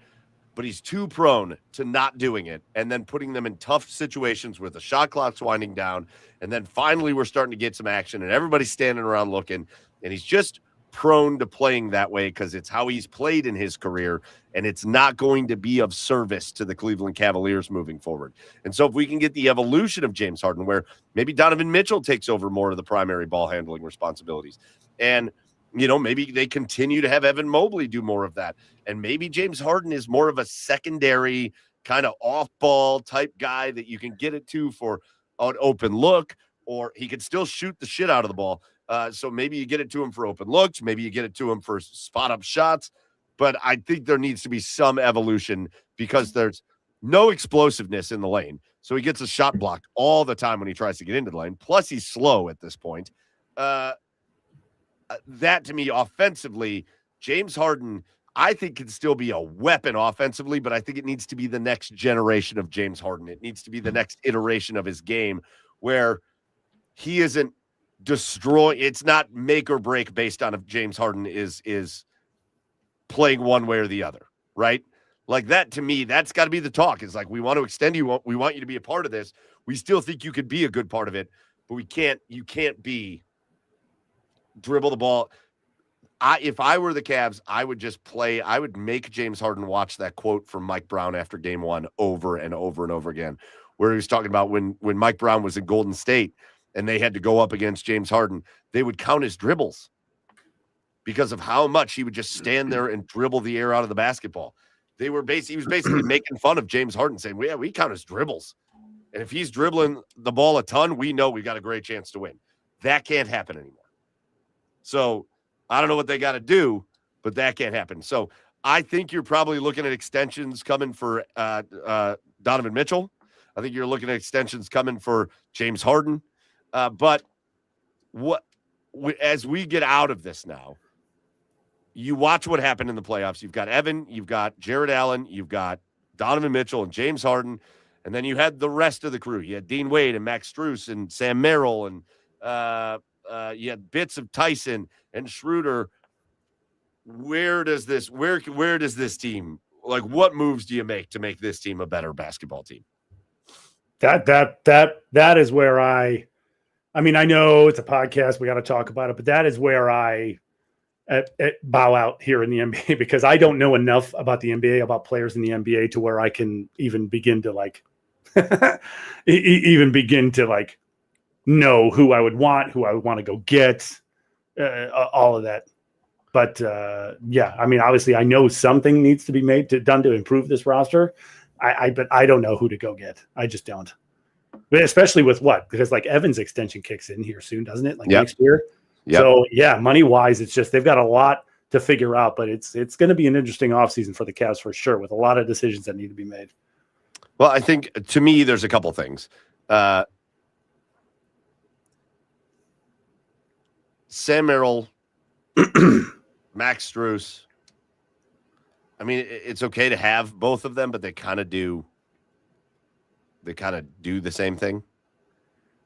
But he's too prone to not doing it and then putting them in tough situations where the shot clock's winding down, and then finally we're starting to get some action and everybody's standing around looking, and he's just prone to playing that way because it's how he's played in his career, and it's not going to be of service to the Cleveland Cavaliers moving forward. And so if we can get the evolution of James Harden, where maybe Donovan Mitchell takes over more of the primary ball handling responsibilities, and maybe they continue to have Evan Mobley do more of that, and maybe James Harden is more of a secondary kind of off-ball type guy that you can get it to for an open look, or he can still shoot the shit out of the ball. So maybe you get it to him for open looks. Maybe you get it to him for spot-up shots. But I think there needs to be some evolution, because there's no explosiveness in the lane. So he gets a shot blocked all the time when he tries to get into the lane. Plus, he's slow at this point. That, to me, offensively, James Harden, I think, can still be a weapon offensively, but I think it needs to be the next generation of James Harden. It needs to be the next iteration of his game where he isn't it's not make or break based on if James Harden is playing one way or the other, right? Like that, to me, that's got to be the talk. It's like, we want to extend you. We want you to be a part of this. We still think you could be a good part of it, but you can't be dribble the ball. If I were the Cavs, I would make James Harden watch that quote from Mike Brown after game one over and over and over again, where he was talking about when Mike Brown was in Golden State and they had to go up against James Harden, they would count his dribbles because of how much he would just stand there and dribble the air out of the basketball. He was basically making fun of James Harden, saying, "Yeah, we count his dribbles. And if he's dribbling the ball a ton, we know we got a great chance to win." That can't happen anymore. So I don't know what they got to do, but that can't happen. So I think you're probably looking at extensions coming for Donovan Mitchell. I think you're looking at extensions coming for James Harden. But as we get out of this now, you watch what happened in the playoffs. You've got Evan, you've got Jared Allen, you've got Donovan Mitchell and James Harden, and then you had the rest of the crew. You had Dean Wade and Max Strus and Sam Merrill, and you had bits of Tyson and Schroeder. Where does this team, like, what moves do you make to make this team a better basketball team? That is where I mean, I know it's a podcast, we got to talk about it, but that is where I bow out here in the NBA, because I don't know enough about the NBA, about players in the NBA, to where I can even begin to know who I would want to go get, all of that. But yeah, I mean, obviously I know something needs to be done to improve this roster. But I don't know who to go get. I just don't. But especially with because like Evan's extension kicks in here soon, doesn't it? Like next year. Yep. So yeah, money wise, it's just, they've got a lot to figure out, but it's going to be an interesting offseason for the Cavs for sure, with a lot of decisions that need to be made. Well, I think, to me, there's a couple things. Sam Merrill, Max Strus. I mean, it's okay to have both of them, but they kind of do the same thing.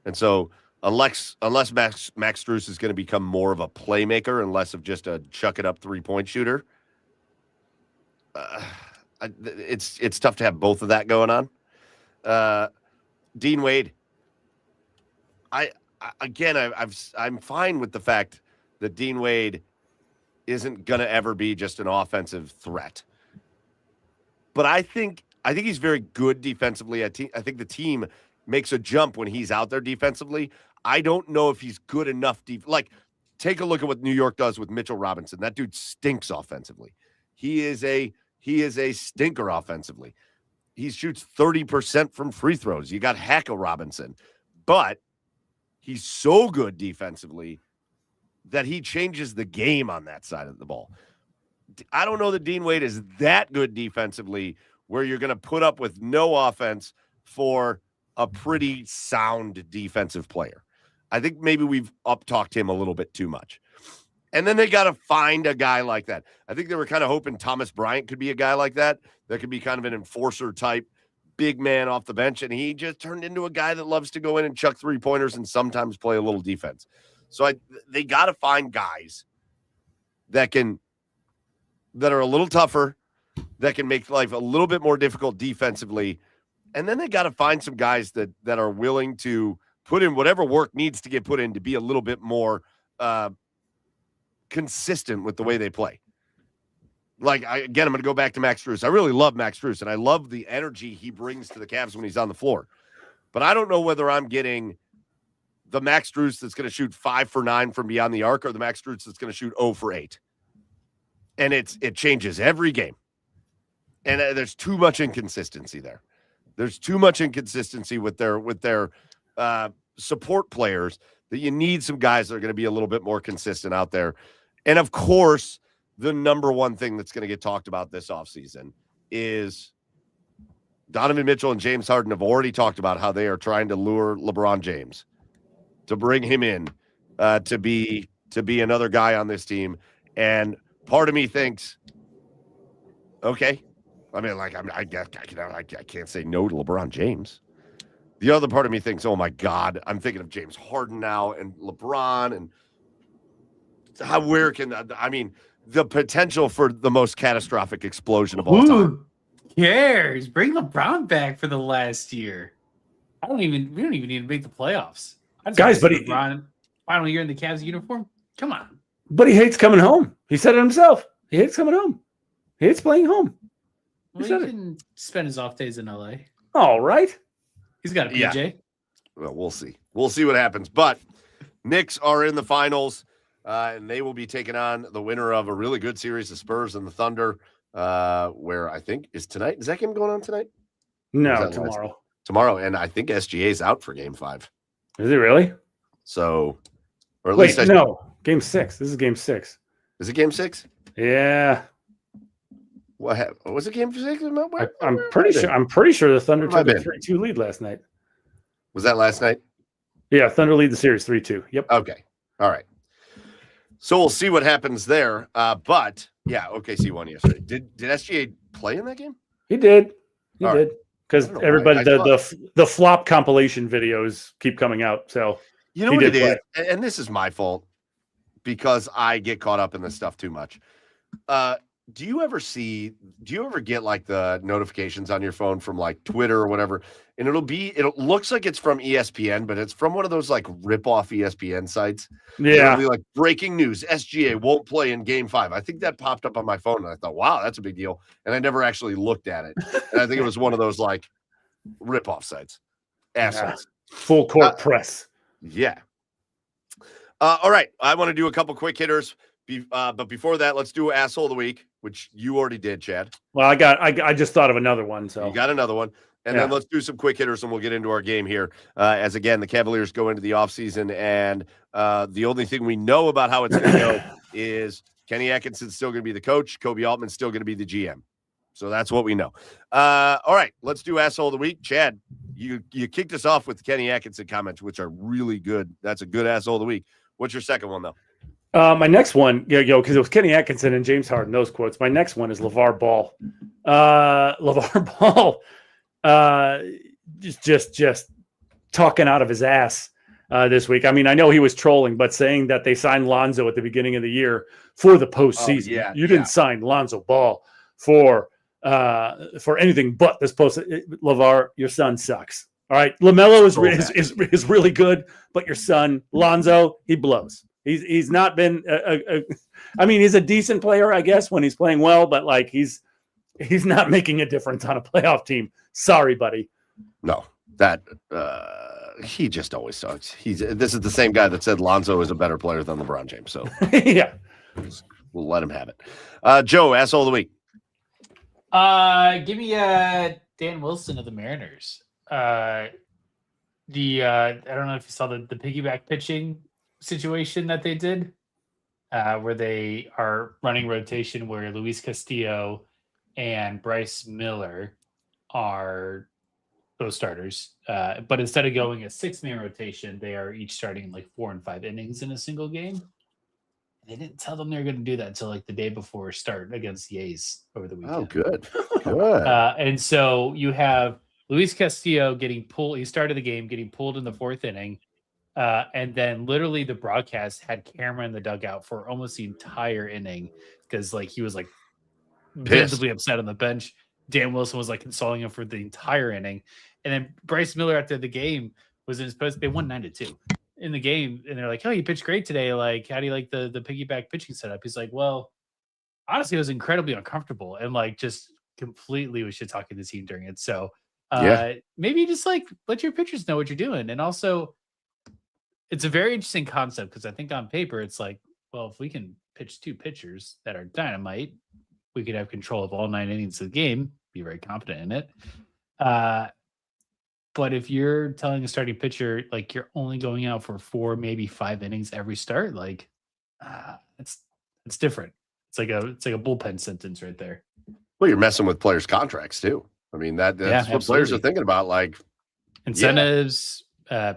And so unless Max Strus is going to become more of a playmaker and less of just a chuck it up 3-point shooter, it's tough to have both of that going on. Dean Wade, I'm fine with the fact that Dean Wade isn't going to ever be just an offensive threat. But I think he's very good defensively. I think the team makes a jump when he's out there defensively. I don't know if he's good enough. take a look at what New York does with Mitchell Robinson. That dude stinks offensively. He is a stinker offensively. He shoots 30% from free throws. You got Hackle Robinson, but he's so good defensively that he changes the game on that side of the ball. I don't know that Dean Wade is that good defensively where you're going to put up with no offense for a pretty sound defensive player. I think maybe we've up-talked him a little bit too much. And then they got to find a guy like that. I think they were kind of hoping Thomas Bryant could be a guy like that could be kind of an enforcer type, big man off the bench. And he just turned into a guy that loves to go in and chuck three-pointers and sometimes play a little defense. So they got to find guys that are a little tougher, that can make life a little bit more difficult defensively. And then they got to find some guys that are willing to put in whatever work needs to get put in to be a little bit more consistent with the way they play. Like, I'm going to go back to Max Strus. I really love Max Strus, and I love the energy he brings to the Cavs when he's on the floor. But I don't know whether I'm getting the Max Strus that's going to shoot 5 for 9 from beyond the arc or the Max Strus that's going to shoot 0 for 8. And it changes every game. And there's too much inconsistency there. There's too much inconsistency with their support players that you need some guys that are going to be a little bit more consistent out there. And, of course, the number one thing that's going to get talked about this offseason is Donovan Mitchell and James Harden have already talked about how they are trying to lure LeBron James to bring him in to be another guy on this team. And part of me thinks, okay, I mean, like I can't say no to LeBron James. The other part of me thinks, oh my God, I'm thinking of James Harden now and LeBron and the potential for the most catastrophic explosion of all time. Who cares? Bring LeBron back for the last year. We don't even need to make the playoffs. Guys, but LeBron final year in the Cavs uniform. Come on. But he hates coming home. He said it himself. He hates coming home. He hates playing home. Well, he can spend his off days in LA. All right. He's got a PJ. Yeah. Well, we'll see. We'll see what happens. But Knicks are in the finals, and they will be taking on the winner of a really good series, the Spurs and the Thunder, where I think is tonight. Is that game going on tonight? No, tomorrow. Tomorrow, and I think SGA's out for Game 5. Is he really? So, or at least no. Game 6. This is Game 6. Is it Game 6? Yeah. What happened? Was it Game 6? I'm pretty sure the Thunder took a 3-2 lead last night. Was that last night? Yeah, Thunder lead the series 3-2. Yep. Okay. All right. So we'll see what happens there. But yeah, OKC won yesterday. Did SGA play in that game? He did. He did. Because everybody, the flop compilation videos keep coming out. So you know what it is, and this is my fault because I get caught up in this stuff too much. Do you ever get like the notifications on your phone from like Twitter or whatever? And it looks like it's from ESPN, but it's from one of those like rip-off ESPN sites. Yeah. It'll be like breaking news, SGA won't play in Game 5. I think that popped up on my phone and I thought, wow, that's a big deal. And I never actually looked at it. And I think it was one of those like rip-off sites. Assholes. Full court press. Yeah. All right. I want to do a couple quick hitters. But before that, let's do Asshole of the Week, which you already did, Chad. Well, I just thought of another one. So you got another one. And then let's do some quick hitters and we'll get into our game here. As again, the Cavaliers go into the offseason, and the only thing we know about how it's going to go is Kenny Atkinson's still going to be the coach. Kobe Altman's still going to be the GM. So that's what we know. All right, let's do Asshole of the Week. Chad, you kicked us off with the Kenny Atkinson comments, which are really good. That's a good Asshole of the Week. What's your second one, though? My next one, because it was Kenny Atkinson and James Harden, those quotes. My next one is LeVar Ball. LeVar Ball just talking out of his ass this week. I mean, I know he was trolling, but saying that they signed Lonzo at the beginning of the year for the postseason. Oh, yeah, you didn't sign Lonzo Ball for anything but this post. LeVar, your son sucks. All right, LaMelo is really good, but your son Lonzo, he blows. He's not been. I mean, he's a decent player, I guess, when he's playing well, but like he's not making a difference on a playoff team. Sorry, buddy. No, That he just always sucks. This is the same guy that said Lonzo is a better player than LeBron James. So yeah, we'll let him have it. Joe, asshole of the week. Give me Dan Wilson of the Mariners. I don't know if you saw the piggyback pitching situation that they did, where they are running rotation where Luis Castillo and Bryce Miller are both starters. But instead of going a 6-man rotation, they are each starting like 4 and 5 innings in a single game. They didn't tell them they were going to do that until like the day before start against the A's over the weekend. Oh, good. Good. And so you have Luis Castillo getting pulled. He started the game getting pulled in the 4th inning. And then literally the broadcast had camera in the dugout for almost the entire inning because like he was like visibly upset on the bench. Dan Wilson was like consoling him for the entire inning. And then Bryce Miller after the game was in his post. They won 9-2 in the game. And they're like, oh, you pitched great today. Like, how do you like the piggyback pitching setup? He's like, well, honestly, it was incredibly uncomfortable and like just completely was shit talking the team during it. So maybe just like let your pitchers know what you're doing. And also it's a very interesting concept because I think on paper it's like, well, if we can pitch 2 pitchers that are dynamite, we could have control of all 9 innings of the game, be very competent in it. But if you're telling a starting pitcher like you're only going out for 4, maybe 5 innings every start, like it's different. It's like a bullpen sentence right there. Well, you're messing with players' contracts too. I mean that's what players are thinking about, like incentives,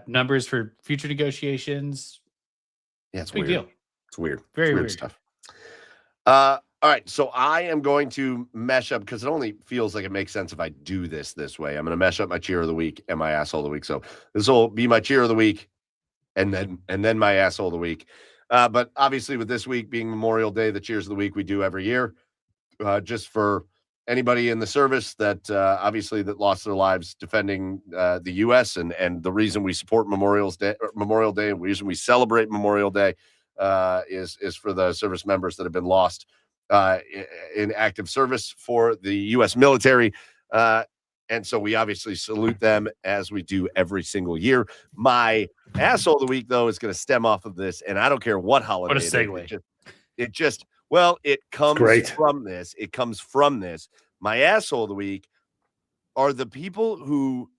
numbers for future negotiations. Yeah, it's big weird. Deal. It's weird. Very it's weird stuff. All right, so I am going to mesh up because it only feels like it makes sense if I do this way. I'm going to mesh up my cheer of the week and my asshole of the week. So this will be my cheer of the week, and then my asshole of the week. But obviously, with this week being Memorial Day, the cheers of the week we do every year, just for anybody in the service that obviously that lost their lives defending the U.S. and the reason we support Memorial Day, the reason we celebrate Memorial Day is for the service members that have been lost in active service for the U.S. military. And so we obviously salute them as we do every single year. My asshole of the week, though, is going to stem off of this, and I don't care what holiday. What a segue. It comes from this. It comes from this. My asshole of the week are the people who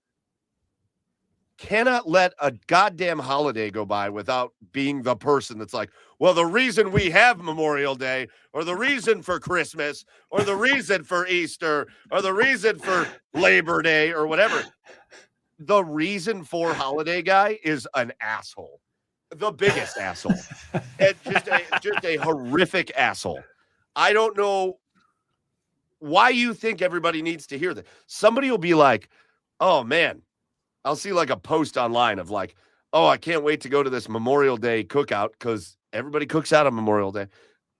cannot let a goddamn holiday go by without being the person that's like, well, the reason we have Memorial Day or the reason for Christmas or the reason for Easter or the reason for Labor Day or whatever. The reason for holiday guy is an asshole. The biggest asshole. And just a horrific asshole. I don't know why you think everybody needs to hear that. Somebody will be like, oh, man. I'll see like a post online of like, oh, I can't wait to go to this Memorial Day cookout because everybody cooks out on Memorial Day.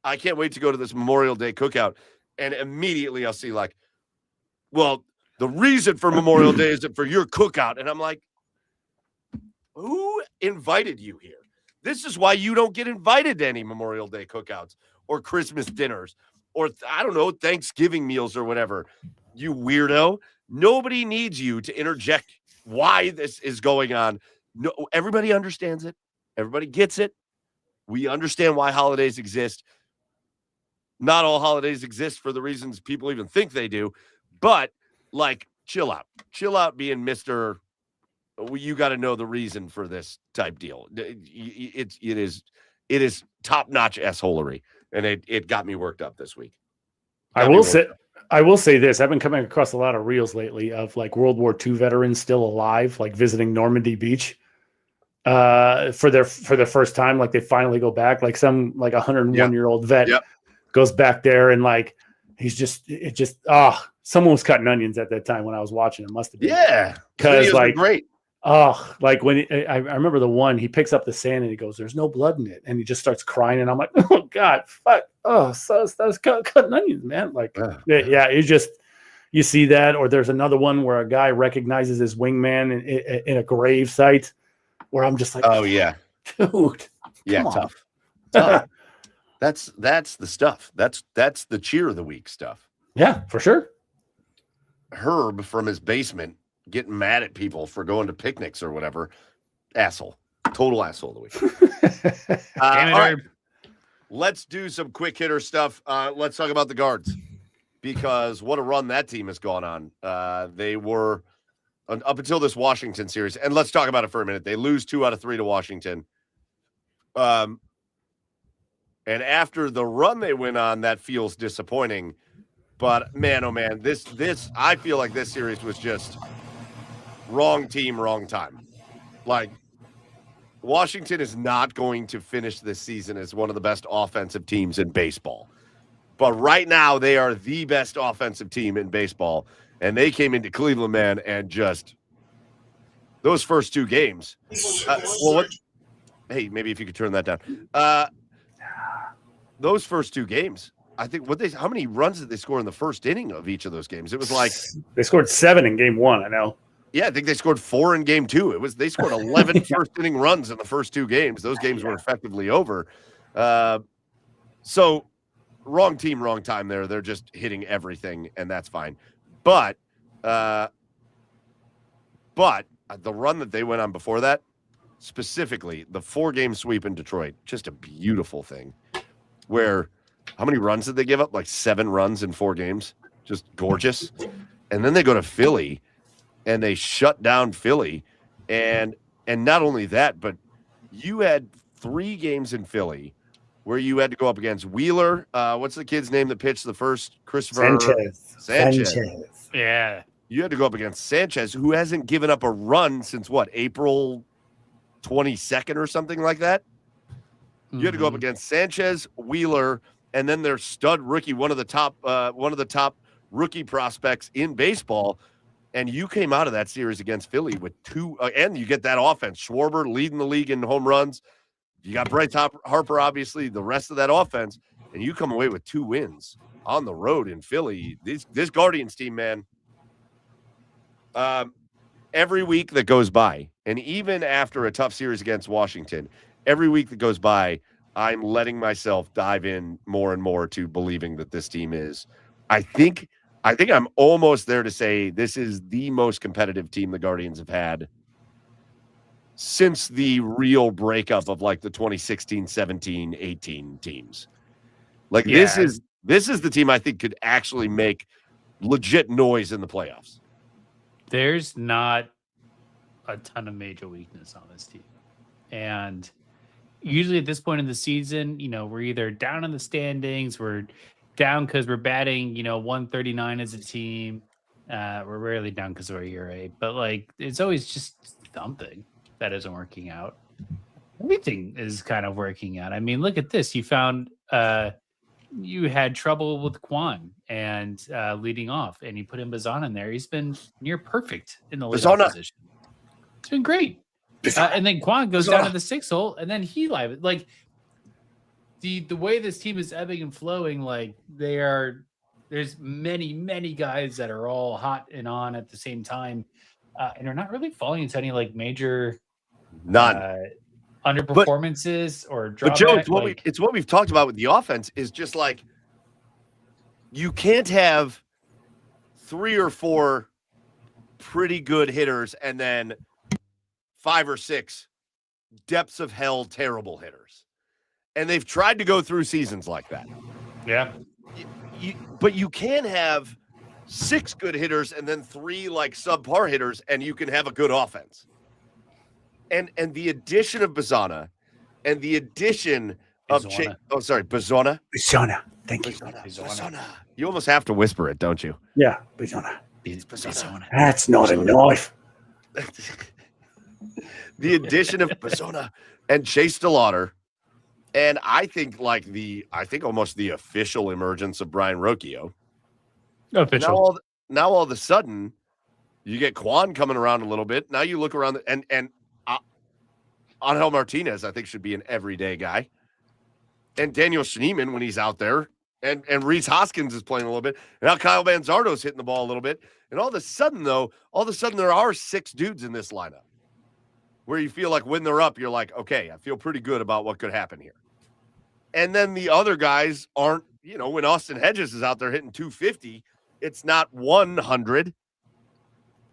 I can't wait to go to this Memorial Day cookout. And immediately I'll see like, well, the reason for Memorial Day is for your cookout. And I'm like, who invited you here? This is why you don't get invited to any Memorial Day cookouts or Christmas dinners or, I don't know, Thanksgiving meals or whatever. You weirdo. Nobody needs you to interject why this is going on. No, everybody understands it. Everybody gets it. We understand why holidays exist. Not all holidays exist for the reasons people even think they do, but like, chill out being Mr. You got to know the reason for this type deal. It is top-notch assholery, and it got me worked up this week. I will say this. I've been coming across a lot of reels lately of like World War II veterans still alive, like visiting Normandy Beach for their first time. Like they finally go back, like some like 101-year-old vet goes back there and like, someone was cutting onions at that time when I was watching. It must've been. Yeah. Cause like, great. Oh, like when I remember the one, he picks up the sand and he goes, there's no blood in it. And he just starts crying. And I'm like, oh God, fuck. Oh, so that's cutting onions, man. Like, you see that, or there's another one where a guy recognizes his wingman in a grave site where I'm just like, oh yeah, dude. Yeah. Tough. That's the stuff. That's the cheer of the week stuff. Yeah, for sure. Herb from his basement getting mad at people for going to picnics or whatever. Asshole. Total asshole of the week. Damn it, all right. Herb. Let's do some quick hitter stuff. Let's talk about the guards, because what a run that team has gone on. They were up until this Washington series, and let's talk about it for a minute. They lose 2 out of 3 to Washington. And after the run they went on, that feels disappointing. But man, oh man, this I feel like this series was just wrong team, wrong time. Like, Washington is not going to finish this season as one of the best offensive teams in baseball. But right now, they are the best offensive team in baseball. And they came into Cleveland, man, and just those first 2 games. Hey, maybe if you could turn that down. Those first 2 games, I think, how many runs did they score in the first inning of each of those games? It was like they scored 7 in game 1, I know. Yeah, I think they scored 4 in game 2. They scored 11 first inning runs in the first 2 games. Those games were effectively over. So wrong team, wrong time there. They're just hitting everything, and that's fine. But the run that they went on before that, specifically the 4-game sweep in Detroit, just a beautiful thing. Where how many runs did they give up? Like 7 runs in 4 games. Just gorgeous. And then they go to Philly, and they shut down Philly. And not only that, but you had 3 games in Philly where you had to go up against Wheeler. What's the kid's name that pitched the first? Christopher Sanchez. Yeah. You had to go up against Sanchez, who hasn't given up a run since what, April 22nd or something like that? You had to go up against Sanchez, Wheeler, and then their stud rookie, one of the top rookie prospects in baseball. And you came out of that series against Philly with 2, and you get that offense. Schwarber leading the league in home runs. You got Bryce Harper, obviously, the rest of that offense, and you come away with 2 wins on the road in Philly. This Guardians team, man, every week that goes by, and even after a tough series against Washington, every week that goes by, I'm letting myself dive in more and more to believing that this team is, I think I'm almost there to say this is the most competitive team the Guardians have had since the real breakup of like the 2016, 17, 18 teams. Like this is the team I think could actually make legit noise in the playoffs. There's not a ton of major weakness on this team. And usually at this point in the season, we're either down in the standings, we're down because we're batting, 139 as a team. We're rarely down because of our ERA, but like it's always just something that isn't working out. Everything is kind of working out. I mean, look at this. You found you had trouble with Quan and leading off, and you put in Bazan in there. He's been near perfect in the leadoff position. It's been great. And then Quan goes down to the 6th hole, and then he live like. The way this team is ebbing and flowing, like there's many guys that are all hot and on at the same time, and are not really falling into any like major underperformances or drawback. But Joe, it's what we've talked about with the offense is just like you can't have 3 or 4 pretty good hitters and then 5 or 6 depths of hell terrible hitters. And they've tried to go through seasons like that. Yeah. But you can have 6 good hitters and then 3 like subpar hitters, and you can have a good offense. And the addition of Bazana and the addition of Bazana. Bazana. Thank you. Bazana. You almost have to whisper it, don't you? Yeah, Bazana. Bazana. That's not a knife. The addition of Bazana and Chase DeLauder. And I think almost the official emergence of Brian Rocchio. Official. Now all of a sudden, you get Quan coming around a little bit. Now you look around and Angel Martinez, I think, should be an everyday guy. And Daniel Schneemann when he's out there. And Reese Hoskins is playing a little bit. And now Kyle Manzardo's hitting the ball a little bit. And all of a sudden there are 6 dudes in this lineup where you feel like when they're up, you're like, okay, I feel pretty good about what could happen here. And then the other guys aren't, when Austin Hedges is out there hitting 250, it's not 100.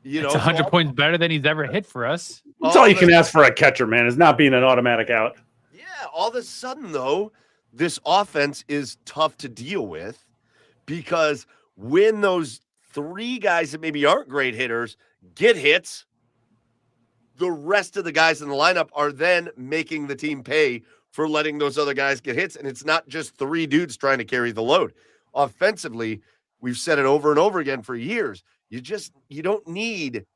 It's 100 points better than he's ever hit for us. That's all you can ask for a catcher, man, is not being an automatic out. Yeah, all of a sudden, though, this offense is tough to deal with because when those three guys that maybe aren't great hitters get hits, the rest of the guys in the lineup are then making the team pay for letting those other guys get hits. And it's not just three dudes trying to carry the load. Offensively, we've said it over and over again for years. You don't need,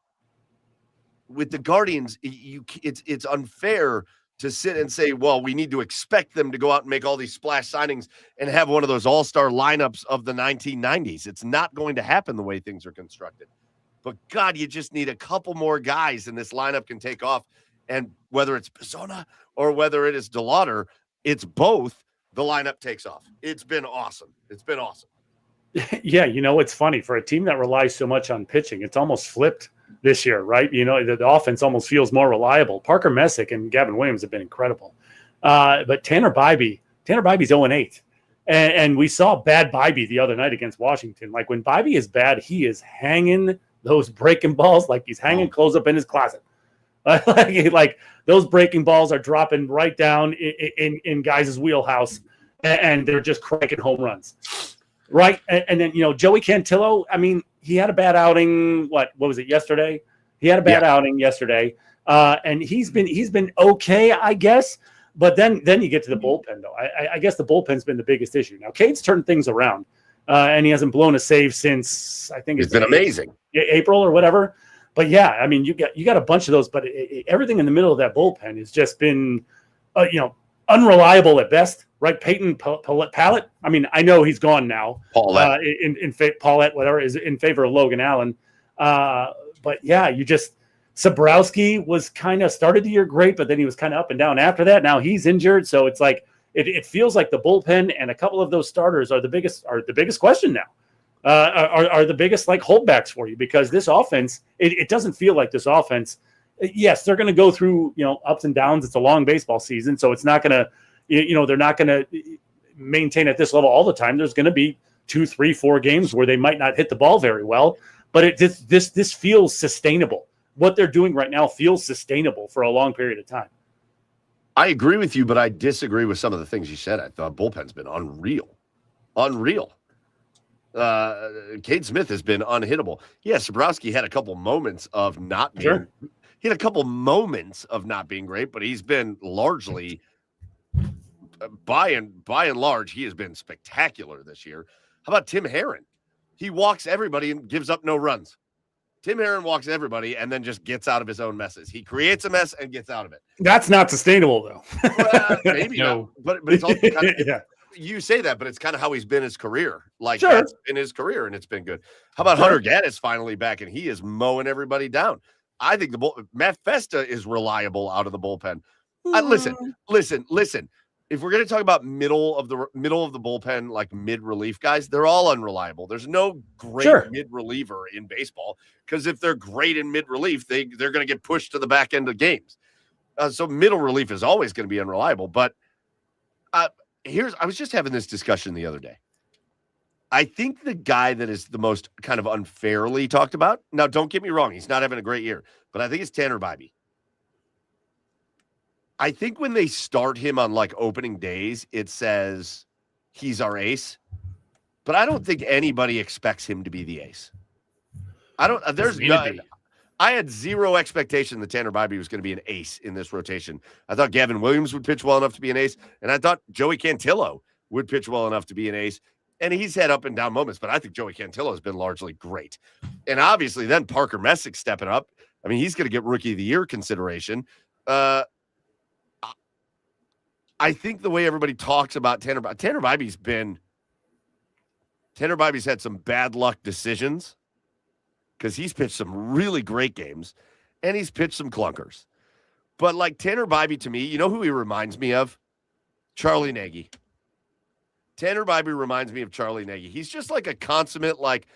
with the Guardians, it's unfair to sit and say, well, we need to expect them to go out and make all these splash signings and have one of those all-star lineups of the 1990s. It's not going to happen the way things are constructed. But, God, you just need a couple more guys, and this lineup can take off. And whether it's Pisona or whether it is DeLauder, it's both, the lineup takes off. It's been awesome. It's been awesome. Yeah, it's funny. For a team that relies so much on pitching, it's almost flipped this year, right? The offense almost feels more reliable. Parker Messick and Gavin Williams have been incredible. But Tanner Bybee, Tanner Bybee's 0-8. And we saw bad Bybee the other night against Washington. Like, when Bybee is bad, he is hanging those breaking balls like he's hanging clothes up in his closet. like those breaking balls are dropping right down in guys' wheelhouse, and they're just cranking home runs. Right. And then, Joey Cantillo, I mean, he had a bad outing. What was it, yesterday? He had a bad outing yesterday. And he's been okay, I guess. But then you get to the bullpen, though. I guess the bullpen's been the biggest issue. Now, Cade's turned things around, and he hasn't blown a save since, I think it's been amazing. April or whatever. But yeah, I mean, you got a bunch of those, but everything in the middle of that bullpen has just been, unreliable at best. Right, Peyton Pallett. I mean, I know he's gone now. Paulette, Paulette, whatever, is in favor of Logan Allen. But yeah, Sabrowski was kind of started the year great, but then he was kind of up and down after that. Now he's injured, so it's like it feels like the bullpen and a couple of those starters are the biggest question now. Are the biggest like holdbacks for you, because this offense, it doesn't feel like this offense. Yes, they're going to go through ups and downs. It's a long baseball season, so it's not going to. They're not going to maintain at this level all the time. There's going to be 2, 3, 4 games where they might not hit the ball very well, but this feels sustainable. What they're doing right now feels sustainable for a long period of time. I agree with you, but I disagree with some of the things you said. I thought bullpen's been unreal. Cade Smith has been unhittable. Yeah, Sabrowski had a couple moments of not being. Sure. He had a couple moments of not being great, but he's been largely. By and large, he has been spectacular this year. How about Tim Herron? He walks everybody and gives up no runs. Tim Herron walks everybody and then just gets out of his own messes. He creates a mess and gets out of it. That's not sustainable, though. Maybe no. Not. But it's also kind of, yeah. You say that, but it's kind of how he's been his career. Like, sure. That's been his career, and it's been good. How about Hunter Gaddis finally back, and he is mowing everybody down? I think Matt Festa is reliable out of the bullpen. Listen. If we're going to talk about middle of the bullpen, like mid relief guys, they're all unreliable. There's no great mid reliever in baseball, because if they're great in mid relief, they're going to get pushed to the back end of games. So middle relief is always going to be unreliable. But I was just having this discussion the other day. I think the guy that is the most kind of unfairly talked about. Now, don't get me wrong, he's not having a great year, but I think it's Tanner Bybee. I think when they start him on like opening days, it says he's our ace, but I don't think anybody expects him to be the ace. I had zero expectation that Tanner Bybee was going to be an ace in this rotation. I thought Gavin Williams would pitch well enough to be an ace, and I thought Joey Cantillo would pitch well enough to be an ace. And he's had up and down moments, but I think Joey Cantillo has been largely great. And obviously then Parker Messick stepping up. I mean, he's going to get Rookie of the Year consideration. I think the way everybody talks about Tanner Bybee's had some bad luck decisions, because he's pitched some really great games and he's pitched some clunkers. But like Tanner Bybee, to me, you know who he reminds me of? Charlie Nagy. Tanner Bybee reminds me of Charlie Nagy. He's just like a consummate, like,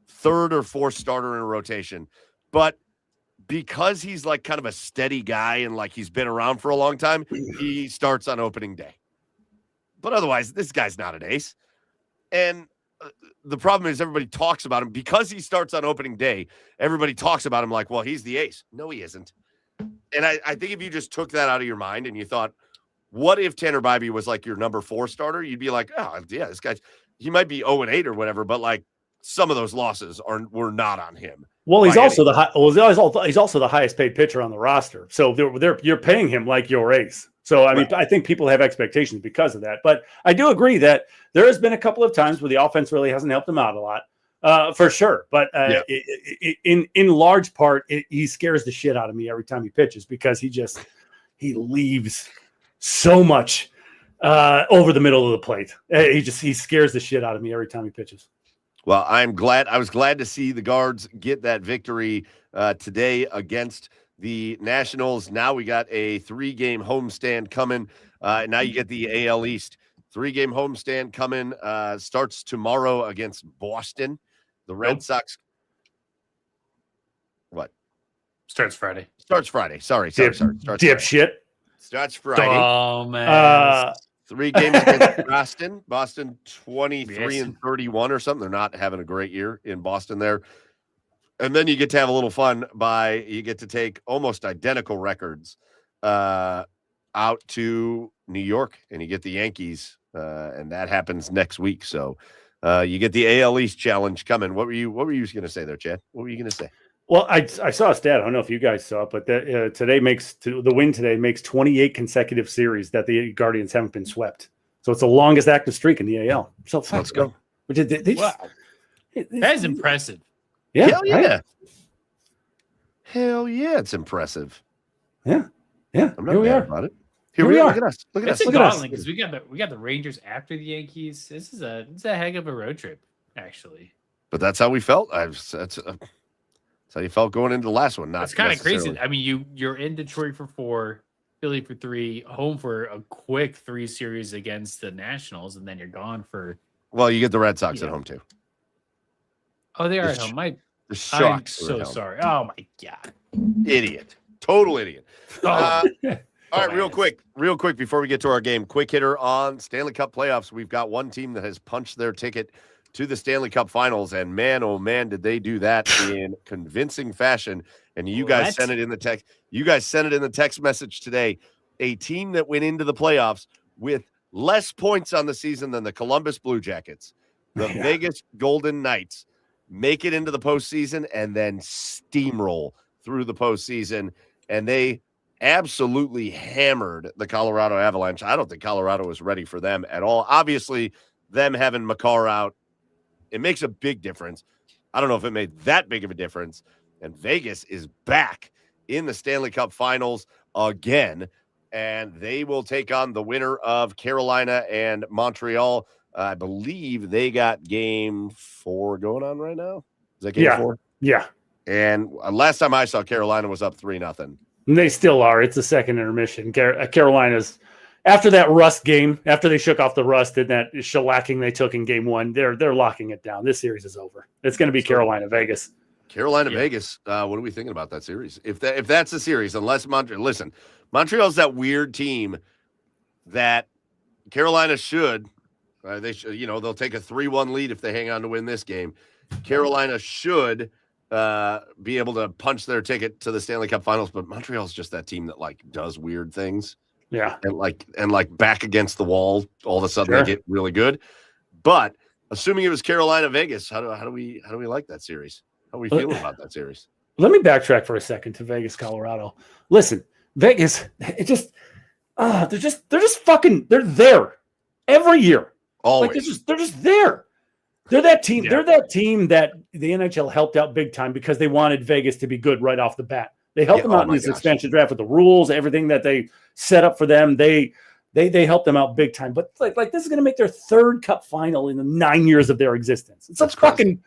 third or fourth starter in a rotation. But because he's like kind of a steady guy and like he's been around for a long time, he starts on opening day. But otherwise, this guy's not an ace. And the problem is everybody talks about him because he starts on opening day. Everybody talks about him like, well, he's the ace. No, he isn't. And I think if you just took that out of your mind and you thought, what if Tanner Bybee was like your number 4 starter? You'd be like, oh yeah, this guy, he might be 0-8 or whatever, but like some of those losses were not on him. Well, he's also he's also the highest paid pitcher on the roster. So you're paying him like your ace. So I mean, I think people have expectations because of that. But I do agree that there has been a couple of times where the offense really hasn't helped him out a lot, for sure. But in large part, he scares the shit out of me every time he pitches because he leaves so much over the middle of the plate. He scares the shit out of me every time he pitches. Well, I was glad to see the Guards get that victory today against the Nationals. Now we got a 3-game homestand coming. Now you get the AL East 3-game homestand coming. Starts tomorrow against Boston. The Red Sox. What? Starts Friday. Sorry. Dipshit. Starts Friday. Oh, man. 3 games against Boston 23-31 or something. They're not having a great year in Boston there. And then you get to have a little fun you get to take almost identical records out to New York, and you get the Yankees, and that happens next week. So you get the AL East challenge coming. What were you going to say there, Chad? What were you going to say? Well, I saw a stat. I don't know if you guys saw it, but the win today makes 28 consecutive series that the Guardians haven't been swept. So it's the longest active streak in the AL. So let's go. Wow. That is impressive. Yeah. Hell yeah. Right? Hell yeah, it's impressive. Yeah. I'm not mad about it. Here we are. Look at us. It's a gauntlet because we got the Rangers after the Yankees. It's a heck of a road trip, actually. But that's how we felt. That's how you felt going into the last one. It's kind of crazy. I mean, you're in Detroit for 4, Philly for 3, home for a quick 3 series against the Nationals, and then you're gone for. Well, you get the Red Sox at home too. Oh, they are at home. The Sharks. I'm so sorry. Oh my god, idiot, total idiot. Oh. All right, real quick before we get to our game, quick hitter on Stanley Cup playoffs. We've got one team that has punched their ticket to the Stanley Cup Finals, and man, oh man, did they do that in convincing fashion. And you guys sent it in the text. You guys sent it in the text message today. A team that went into the playoffs with less points on the season than the Columbus Blue Jackets, the Vegas Golden Knights, make it into the postseason and then steamroll through the postseason. And they absolutely hammered the Colorado Avalanche. I don't think Colorado was ready for them at all. Obviously, them having Makar out, it makes a big difference. I don't know if it made that big of a difference. And Vegas is back in the Stanley Cup Finals again, and they will take on the winner of Carolina and Montreal. I believe they got game 4 going on right now. Is that game 4? Yeah. And last time I saw, Carolina was up 3-0. And they still are. It's a second intermission. Carolina's after that rust game, after they shook off the rust and that shellacking they took in game 1, they're locking it down. This series is over. It's going to be Carolina Vegas. Vegas. What are we thinking about that series? If that's the series, unless Montreal's that weird team that Carolina should. They should, they'll take a 3-1 lead if they hang on to win this game. Carolina should be able to punch their ticket to the Stanley Cup Finals, but Montreal's just that team that like does weird things. Yeah. And back against the wall, all of a sudden they get really good. But assuming it was Carolina Vegas, how do we like that series? How are we feeling about that series? Let me backtrack for a second to Vegas, Colorado. Listen, Vegas, they're there every year. Always. Like they're just there. They're that team. Yeah. They're that team that the NHL helped out big time because they wanted Vegas to be good right off the bat. They helped them out in this expansion draft with the rules, everything that they set up for them. They helped them out big time. But like this is going to make their 3rd Cup final in the 9 years of their existence. It's fucking,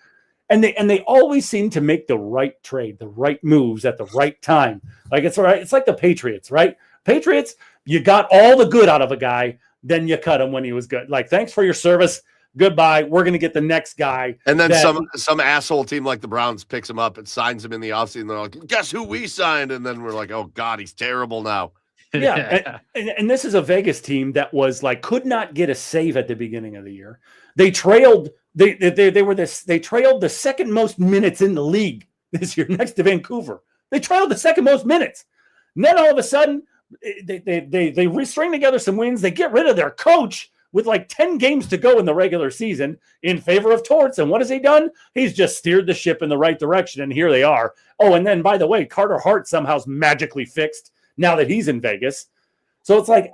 and they always seem to make the right trade, the right moves at the right time. Like it's all right. It's like the Patriots, right? Patriots, you got all the good out of a guy, then you cut him when he was good. Like, thanks for your service. Goodbye. We're going to get the next guy. And then some asshole team like the Browns picks him up and signs him in the offseason. They're like, guess who we signed? And then we're like, oh, God, he's terrible now. Yeah. and this is a Vegas team that was like, could not get a save at the beginning of the year. They trailed They were this. They trailed the second most minutes in the league this year, next to Vancouver. They trailed the second most minutes. And then all of a sudden, they restring together some wins. They get rid of their coach with like 10 games to go in the regular season in favor of Torts. And what has he done? He's just steered the ship in the right direction. And here they are. Oh, and then by the way, Carter Hart somehow's magically fixed now that he's in Vegas. So it's like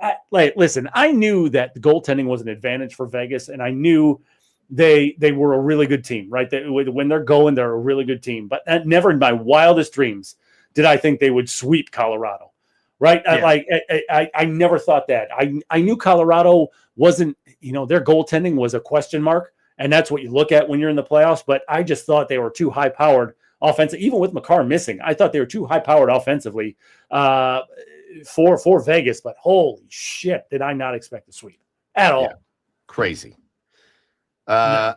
listen, I knew that the goaltending was an advantage for Vegas, and I knew they were a really good team, right? When they're going, they're a really good team. But never in my wildest dreams did I think they would sweep Colorado, right? Yeah. I never thought that. I knew Colorado wasn't, their goaltending was a question mark, and that's what you look at when you're in the playoffs. But I just thought they were too high-powered offensive. Even with Makar missing, I thought they were too high-powered offensively for Vegas. But holy shit, did I not expect a sweep at all? Yeah. Crazy. Go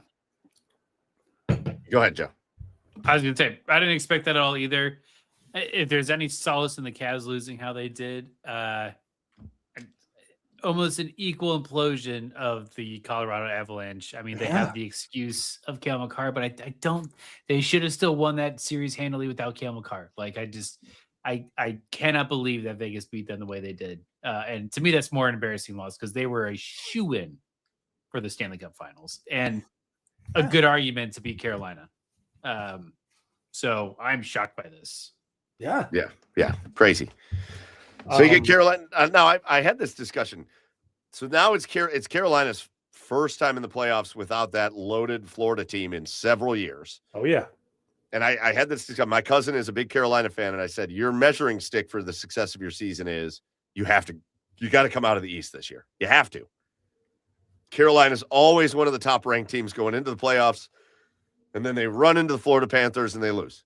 ahead, Joe. I was going to say, I didn't expect that at all either. If there's any solace in the Cavs losing how they did, almost an equal implosion of the Colorado Avalanche. I mean, they have the excuse of Cale Makar, but I don't. They should have still won that series handily without Cale Makar. Like, I cannot believe that Vegas beat them the way they did. And to me, that's more an embarrassing loss because they were a shoo-in for the Stanley Cup Finals and a good argument to beat Carolina. So I'm shocked by this. Yeah. Crazy. So you get Carolina. Now I had this discussion. So now it's Carolina's first time in the playoffs without that loaded Florida team in several years. Oh yeah. And I had this discussion. My cousin is a big Carolina fan, and I said, your measuring stick for the success of your season is you got to come out of the East this year. You have to. Carolina's always one of the top ranked teams going into the playoffs, and then they run into the Florida Panthers and they lose.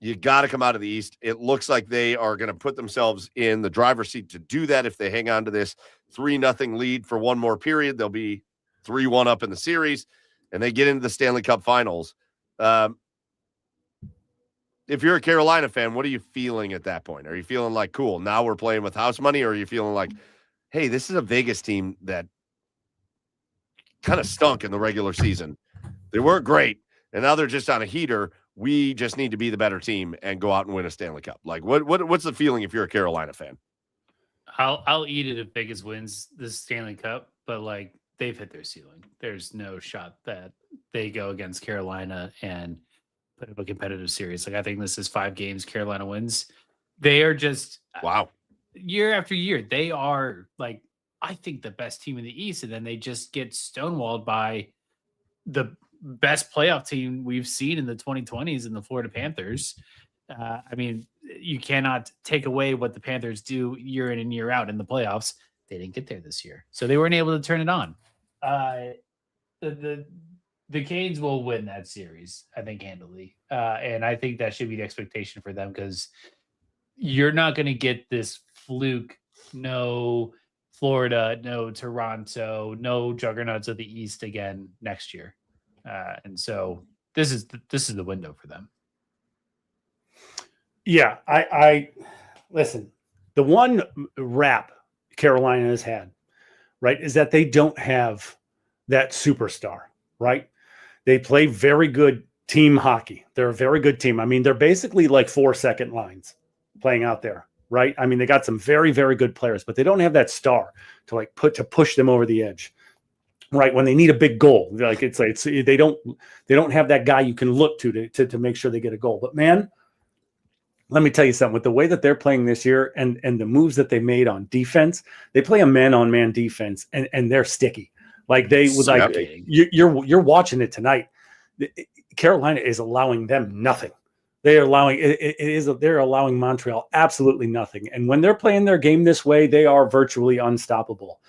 You got to come out of the East. It looks like they are going to put themselves in the driver's seat to do that if they hang on to this 3-0 lead for one more period. They'll be 3-1 up in the series, and they get into the Stanley Cup Finals. If you're a Carolina fan, what are you feeling at that point? Are you feeling like, cool, now we're playing with house money, or are you feeling like, hey, this is a Vegas team that kind of stunk in the regular season? They weren't great, and now they're just on a heater. We just need to be the better team and go out and win a Stanley Cup. Like, what's the feeling if you're a Carolina fan? I'll eat it if Vegas wins the Stanley Cup, but like they've hit their ceiling. There's no shot that they go against Carolina and put up a competitive series. Like, I think this is 5 games Carolina wins. They are just year after year. They are like, I think, the best team in the East, and then they just get stonewalled by the best playoff team we've seen in the 2020s in the Florida Panthers. I mean, you cannot take away what the Panthers do year in and year out in the playoffs. They didn't get there this year, so they weren't able to turn it on. The Canes will win that series, I think, handily. And I think that should be the expectation for them, because you're not going to get this fluke, no Florida, no Toronto, no juggernauts of the East again next year. And so this is the window for them. Yeah, I listen. The one rap Carolina has had, right, is that they don't have that superstar, right? They play very good team hockey. They're a very good team. I mean, they're basically like 4 second lines playing out there, right? I mean, they got some very, very good players, but they don't have that star to push them over the edge, right? When they need a big goal, like they don't have that guy you can look to make sure they get a goal. But man, let me tell you something. With the way that they're playing this year and the moves that they made on defense, they play a man-on-man defense, and they're sticky. Like you're watching it tonight. Carolina is allowing them nothing. They're allowing Montreal absolutely nothing. And when they're playing their game this way, they are virtually unstoppable.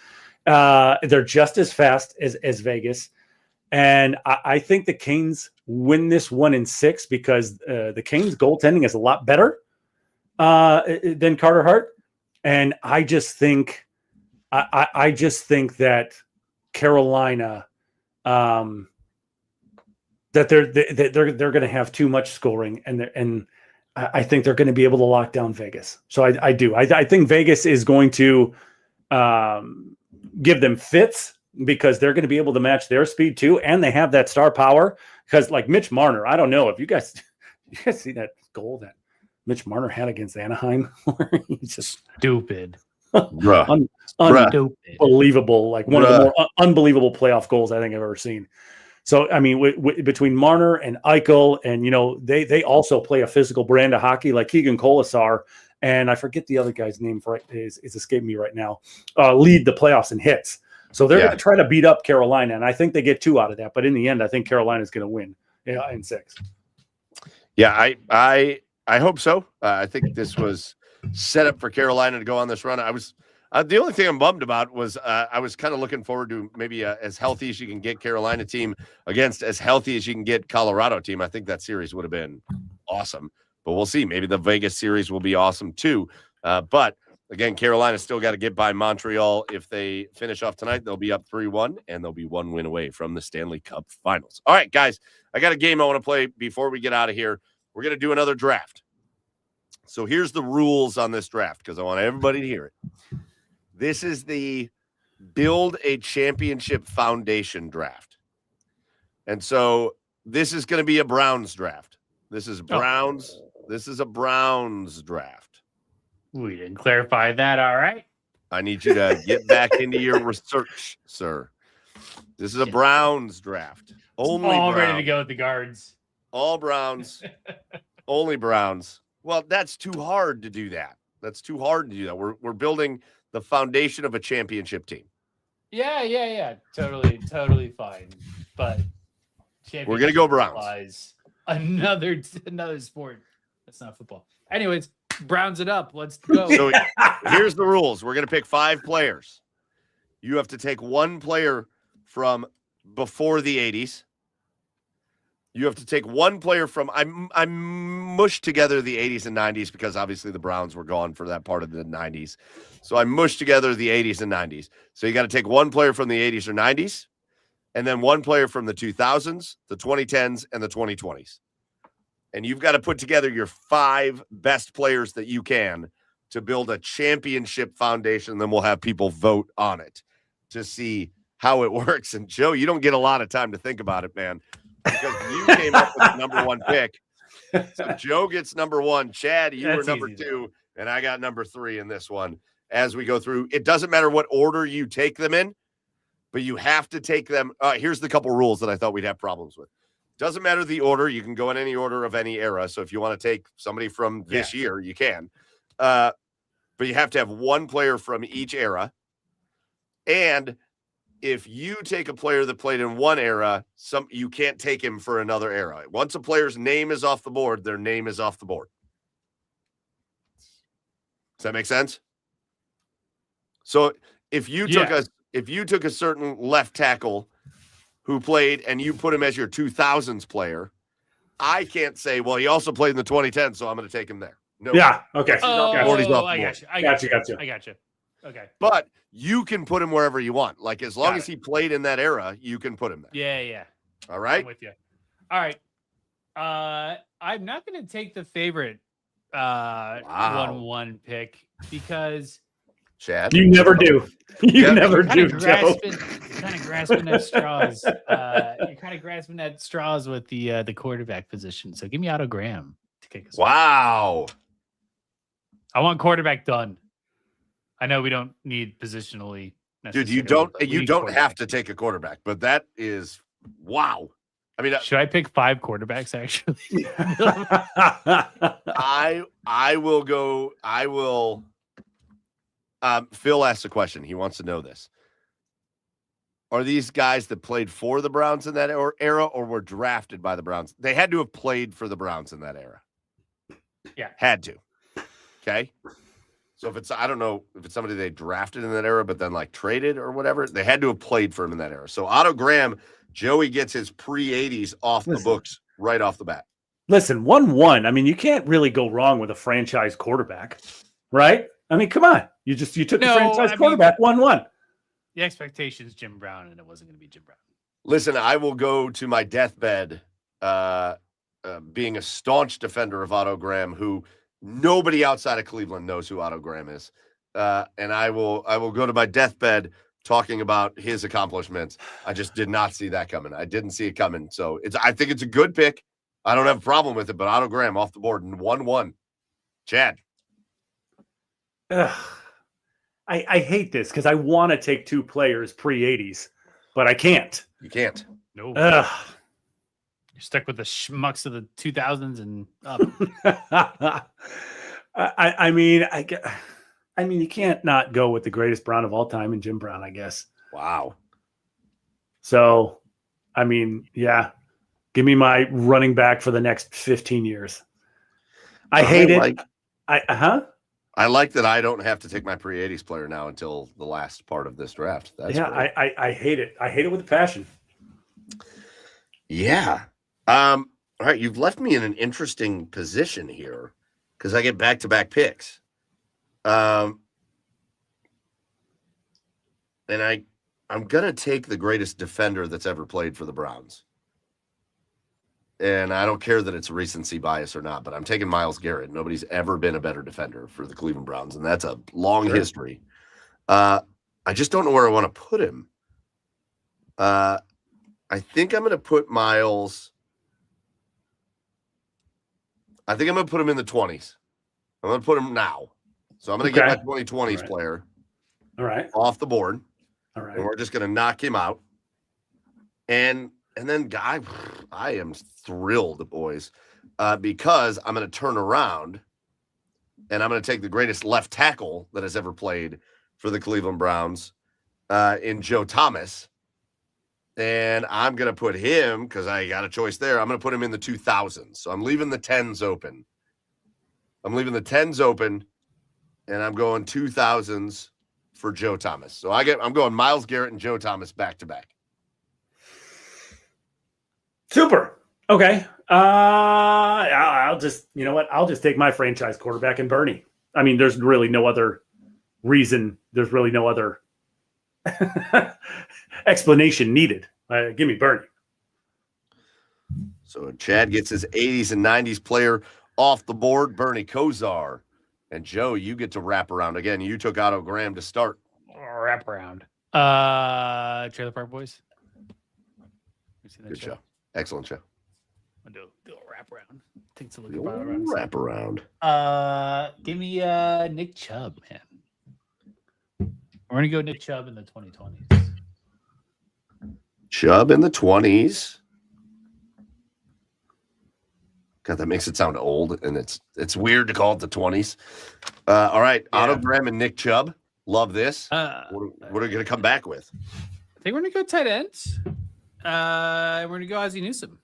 They're just as fast as Vegas. And I think the Canes win this 1-6 because the Canes goaltending is a lot better than Carter Hart. And I just think that Carolina, that they're going to have too much scoring, and I think they're going to be able to lock down Vegas. So I think Vegas is going to give them fits because they're going to be able to match their speed too, and they have that star power. Because like Mitch Marner, I don't know if you guys see that goal that Mitch Marner had against Anaheim, where he's just Stupid. Bruh. unbelievable, like one of the more unbelievable playoff goals I think I've ever seen. So I mean, between Marner and Eichel, and they also play a physical brand of hockey, like Keegan Colasar, and I forget the other guy's name is escaping me right now. Lead the playoffs in hits. So they're going to try to beat up Carolina, and I think they get 2 out of that. But in the end, I think Carolina's going to win in 6. Yeah, I hope so. I think this was set up for Carolina to go on this run. I was the only thing I'm bummed about was I was kind of looking forward to maybe as healthy as you can get Carolina team against as healthy as you can get Colorado team. I think that series would have been awesome, but we'll see. Maybe the Vegas series will be awesome too. But again, Carolina's still got to get by Montreal. If they finish off tonight, they'll be up 3-1, and they'll be 1 win away from the Stanley Cup Finals. All right, guys, I got a game I want to play before we get out of here. We're going to do another draft. So here's the rules on this draft because I want everybody to hear it. This is the Build a Championship Foundation draft. And so this is going to be a Browns draft. This is Browns. This is a Browns draft. We didn't clarify that. All right. I need you to get back into your research, sir. This is a Browns draft. Only all Browns. ready to go with the guards. All Browns. Only Browns. Well, that's too hard to do that. That's too hard to do that. We're building the foundation of a championship team. Yeah. Totally fine. But we're gonna go Browns. Another sport. That's not football. Anyways, Browns it up. Let's go. So here's the rules. We're gonna pick 5 players. You have to take 1 player from before the 80s. You have to take 1 player from I mushed together the 80s and 90s because obviously the Browns were gone for that part of the 90s. So I mushed together the 80s and 90s. So you got to take 1 player from the 80s or 90s, and then 1 player from the 2000s, the 2010s, and the 2020s. And you've got to put together your 5 best players that you can to build a championship foundation. Then we'll have people vote on it to see how it works. And Joe, you don't get a lot of time to think about it, man. Because you came up with the number 1 pick. So Joe gets number 1. Chad, you were number 2, and I got number 3 in this one. As we go through, it doesn't matter what order you take them in, but you have to take them. Here's the couple rules that I thought we'd have problems with. Doesn't matter the order. You can go in any order of any era. So if you want to take somebody from this year, you can. But you have to have 1 player from each era. And if you take a player that played in one era, you can't take him for another era. Once a player's name is off the board, their name is off the board. Does that make sense? So if you took a certain left tackle who played and you put him as your 2000s player, I can't say, well, he also played in the 2010s, so I'm going to take him there. No. Yeah. Okay. I got you. Okay. But you can put him wherever you want. Like, as long as he played in that era, you can put him there. Yeah. All right? I'm with you. All right. I'm not going to take the favorite 1-1 pick because Chad, you never do. You never do, Joe. Kind of grasping at straws. You're kind of grasping at straws with the quarterback position. So give me Otto Graham to kick us off. Wow. I want quarterback done. I know we don't need positionally. Dude, you don't have to take a quarterback, but that is wow. I mean, should I pick 5 quarterbacks actually? I will go. Phil asked a question. He wants to know this. Are these guys that played for the Browns in that era or were drafted by the Browns? They had to have played for the Browns in that era. Yeah. Had to. Okay. So I don't know if it's somebody they drafted in that era, but then like traded or whatever, they had to have played for him in that era. So Otto Graham, Joey gets his pre-80s off the books right off the bat. Listen, 1-1. I mean, you can't really go wrong with a franchise quarterback, right? I mean, come on. You took the franchise quarterback, 1-1. The expectation is Jim Brown, and it wasn't going to be Jim Brown. Listen, I will go to my deathbed being a staunch defender of Otto Graham, who nobody outside of Cleveland knows who Otto Graham is. And I will go to my deathbed talking about his accomplishments. I just did not see that coming. I didn't see it coming. So I think it's a good pick. I don't have a problem with it, but Otto Graham off the board and 1-1. Chad. Ugh. I hate this because I want to take two players pre-80s, but I can't. You can't. No. Ugh. You're stuck with the schmucks of the 2000s and up. I mean, you can't not go with the greatest Brown of all time and Jim Brown, I guess. Wow. So, I mean, yeah, give me my running back for the next 15 years. I hate it. I like that I don't have to take my pre-80s player now until the last part of this draft. That's great. I hate it. I hate it with a passion. Yeah. All right, you've left me in an interesting position here because I get back-to-back picks. And I'm going to take the greatest defender that's ever played for the Browns. And I don't care that it's recency bias or not, but I'm taking Myles Garrett. Nobody's ever been a better defender for the Cleveland Browns, and that's a long history. I just don't know where I want to put him. I think I'm going to put Myles. I think I'm going to put him in the 20s. I'm going to put him now. So I'm going to get my 2020s player off the board. All right. And we're just going to knock him out. And then, I am thrilled, boys, because I'm going to turn around and I'm going to take the greatest left tackle that has ever played for the Cleveland Browns in Joe Thomas. And I'm going to put him, because I got a choice there, I'm going to put him in the 2000s. So I'm leaving the 10s open. And I'm going 2000s for Joe Thomas. So I'm going Myles Garrett and Joe Thomas back to back. Super. Okay. I'll just, you know what? I'll just take my franchise quarterback and Bernie. I mean, there's really no other reason. There's really no other explanation needed. Give me Bernie. So Chad gets his 80s and 90s player off the board, Bernie Kosar. And Joe, you get to wrap around again. You took Otto Graham to start. Wrap around. Trailer Park Boys. Good show. Excellent show. I'm gonna do a wrap around. Take a look at wrap around. Give me Nick Chubb, man. We're gonna go Nick Chubb in the 2020s. Chubb in the 20s. God, that makes it sound old, and it's weird to call it the 20s. All right, yeah. Otto Graham and Nick Chubb. Love this. What are we going to come back with? I think we're going to go tight ends. We're going to go Ozzie Newsome.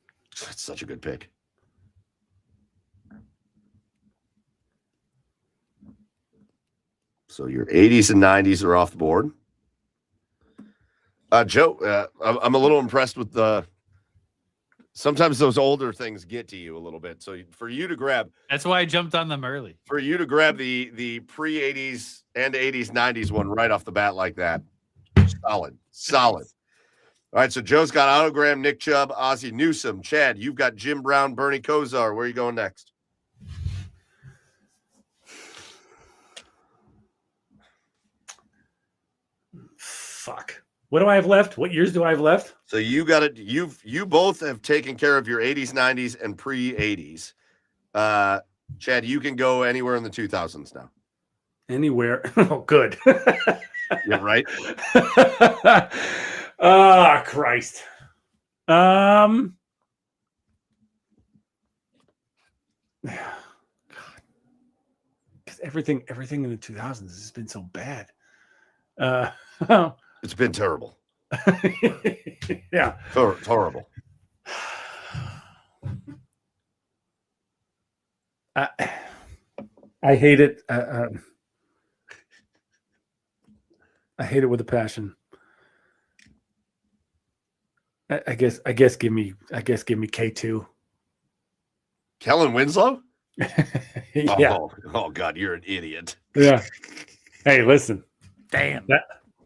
That's such a good pick. So your 80s and 90s are off the board. Joe, I'm a little impressed with the. Sometimes those older things get to you a little bit. So for you to grab, that's why I jumped on them early. For you to grab the pre-80s and 80s, 90s one right off the bat like that, solid. All right, so Joe's got Otto Graham, Nick Chubb, Ozzie Newsome. Chad, you've got Jim Brown, Bernie Kosar. Where are you going next? Fuck. What do I have left? What years do I have left? So you got it. You both have taken care of your 80s, 90s, and pre-80s. Chad, you can go anywhere in the 2000s now. Anywhere. Oh, good. Yeah, right. Christ. God. Because everything in the 2000s has been so bad. It's been terrible. Yeah. It's horrible. I hate it. I hate it with a passion. I guess give me K2. Kellen Winslow? Yeah. Oh God, you're an idiot. Yeah. Hey, listen. Damn.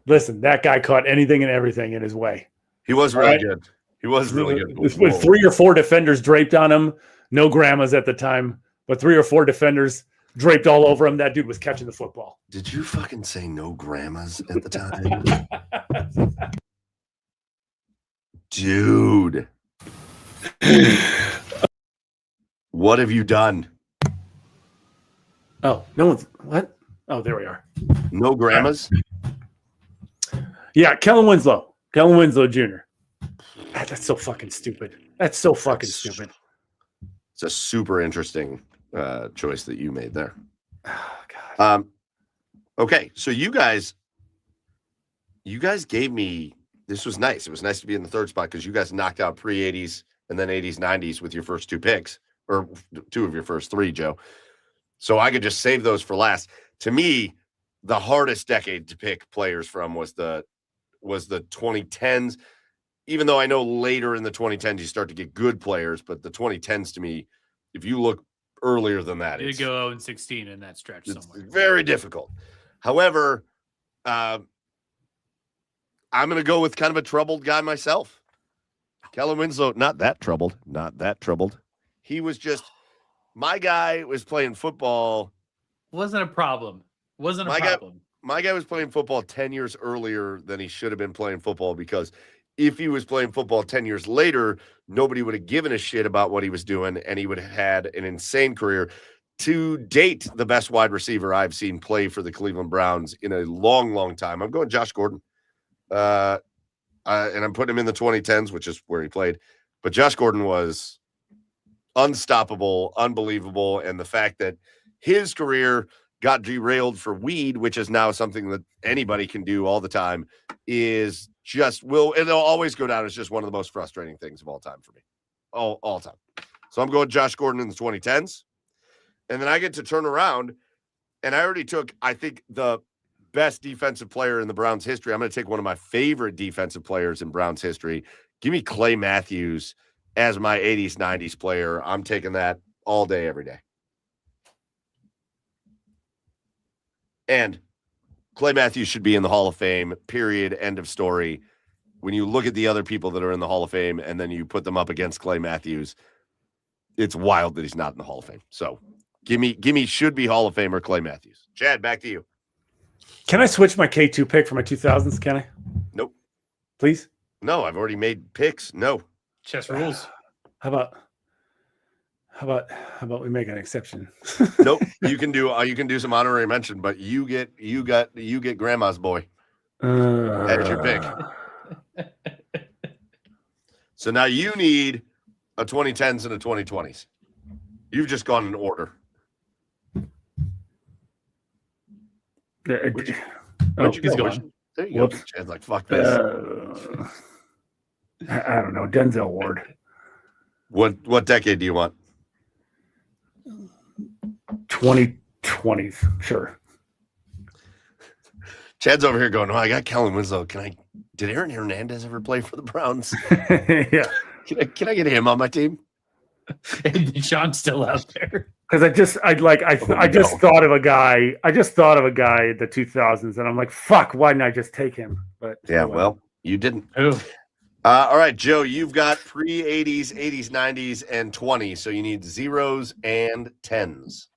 That guy caught anything and everything in his way. He was really good. He was really good. With 3 or 4 defenders draped on him, no grandmas at the time, but 3 or 4 defenders draped all over him. That dude was catching the football. Did you fucking say no grandmas at the time? Dude. What have you done? Oh, no one's what? Oh, there we are. No grandmas? Yeah, Kellen Winslow. Kellen Winslow Jr. God, that's so fucking stupid. That's so fucking stupid. It's a super interesting choice that you made there. Oh, God. Okay, so you guys gave me, this was nice. It was nice to be in the third spot because you guys knocked out pre-80s and then 80s, 90s with your first two picks, or two of your first three, Joe. So I could just save those for last. To me, the hardest decade to pick players from was the 2010s. Even though I know later in the 2010s you start to get good players, but the 2010s to me, if you look earlier than that, It's go 0-16 in that stretch somewhere. It's very difficult. However, I'm going to go with kind of a troubled guy myself. Kellen Winslow, not that troubled. He was just, my guy was playing football. Wasn't a problem. My guy was playing football 10 years earlier than he should have been playing football, because if he was playing football 10 years later, nobody would have given a shit about what he was doing, and he would have had an insane career. To date, the best wide receiver I've seen play for the Cleveland Browns in a long, long time. I'm going Josh Gordon. And I'm putting him in the 2010s, which is where he played. But Josh Gordon was unstoppable, unbelievable. And the fact that his career got derailed for weed, which is now something that anybody can do all the time, is just it'll always go down as just one of the most frustrating things of all time for me. All time. So I'm going Josh Gordon in the 2010s. And then I get to turn around, and I already took, I think, the best defensive player in the Browns history. I'm going to take one of my favorite defensive players in Browns history. Give me Clay Matthews as my 80s, 90s player. I'm taking that all day, every day. And Clay Matthews should be in the Hall of Fame, period, end of story. When you look at the other people that are in the Hall of Fame and then you put them up against Clay Matthews, it's wild that he's not in the Hall of Fame. So give me should be Hall of Famer Clay Matthews. Chad, back to you. Can I switch my K2 pick for my 2000s? Can I? Nope. Please? No, I've already made picks. No. Chess rules. How about we make an exception? Nope. You can do some honorary mention, but you get grandma's boy. That's your pick. So now you need a 2010s and a 2020s. You've just gone in order. Where'd you He's go? gone. There you go. Chad's like, fuck this. I don't know. Denzel Ward. What decade do you want? 2020s. Sure. Chad's over here going, oh, I got Kellen Winslow. Did Aaron Hernandez ever play for the Browns? Yeah. Can I get him on my team? And Sean's still out there. Because I just thought of a guy. I just thought of a guy in the 2000s, and I'm like, fuck, why didn't I just take him? But yeah, well, you didn't. Who? All right, Joe, you've got pre-80s, 80s, 90s, and 20s, so you need 0s and 10s.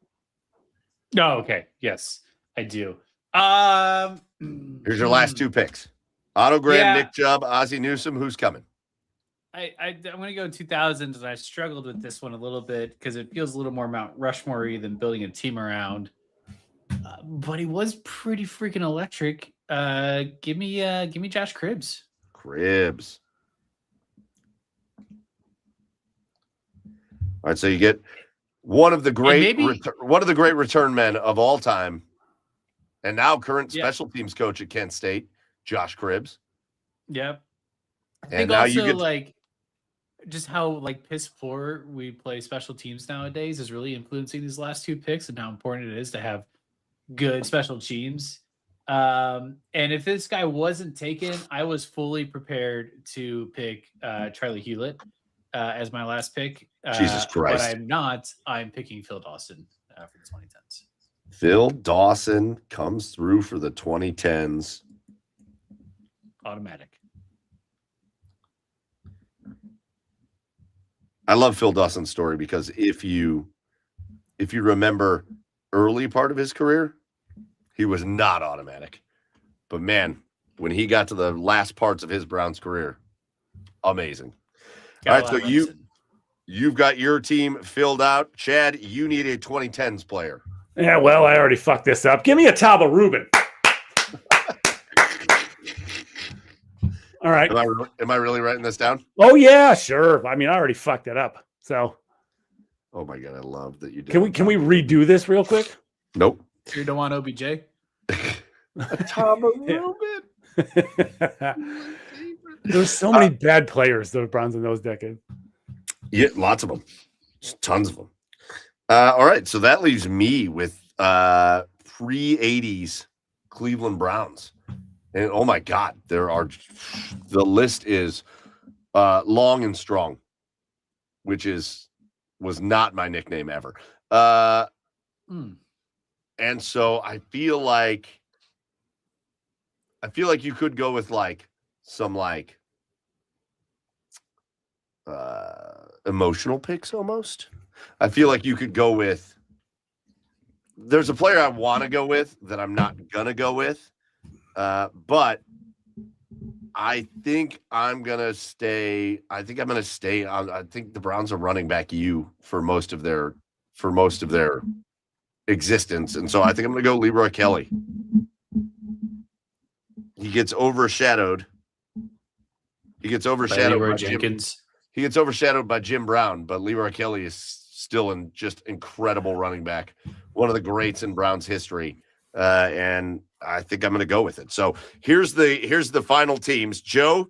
Oh, okay. Yes, I do. Here's your last two picks. Otto Graham, Yeah. Nick Chubb, Ozzie Newsome. Who's coming? I'm going to go 2000s, and I struggled with this one a little bit because it feels a little more Mount Rushmore-y than building a team around. But he was pretty freaking electric. Give me Josh Cribbs. Cribbs. All right, so you get one of the great return men of all time, and now current special teams coach at Kent State, Josh Cribbs. Yep. I And think now also you get just how piss poor we play special teams nowadays is really influencing these last two picks and how important it is to have good special teams. And if this guy wasn't taken, I was fully prepared to pick Charlie Hewlett as my last pick. Jesus Christ. But I'm not. I'm picking Phil Dawson for the 2010s. Phil Dawson comes through for the 2010s. Automatic. I love Phil Dawson's story because if you remember early part of his career, he was not automatic. But man, when he got to the last parts of his Browns career. Amazing. Got All a right, lot so of reps in. you've got your team filled out. Chad, you need a 2010s player. Yeah, well, I already fucked this up. Give me a Taba Rubin. All right. Am I really writing this down? Oh yeah, sure. I mean, I already fucked it up. So, oh my god, I love that you did. Can we redo this real quick? Nope. You don't want OBJ? A Taba Rubin. There's so many bad players, the Browns in those decades. Yeah, lots of them. Just tons of them. All right, so that leaves me with pre-80s Cleveland Browns. And oh my God, the list is long and strong, which was not my nickname ever. And so I feel like you could go with like some like emotional picks almost. I feel like you could go with, there's a player I want to go with that I'm not gonna go with. But I think I'm gonna stay. I think the Browns are running back for most of their existence, and so I think I'm gonna go Leroy Kelly. He gets overshadowed. He gets overshadowed by Jenkins. He gets overshadowed by Jim Brown, but Leroy Kelly is still just incredible running back, one of the greats in Browns history, and I think I'm going to go with it. So here's the final teams. Joe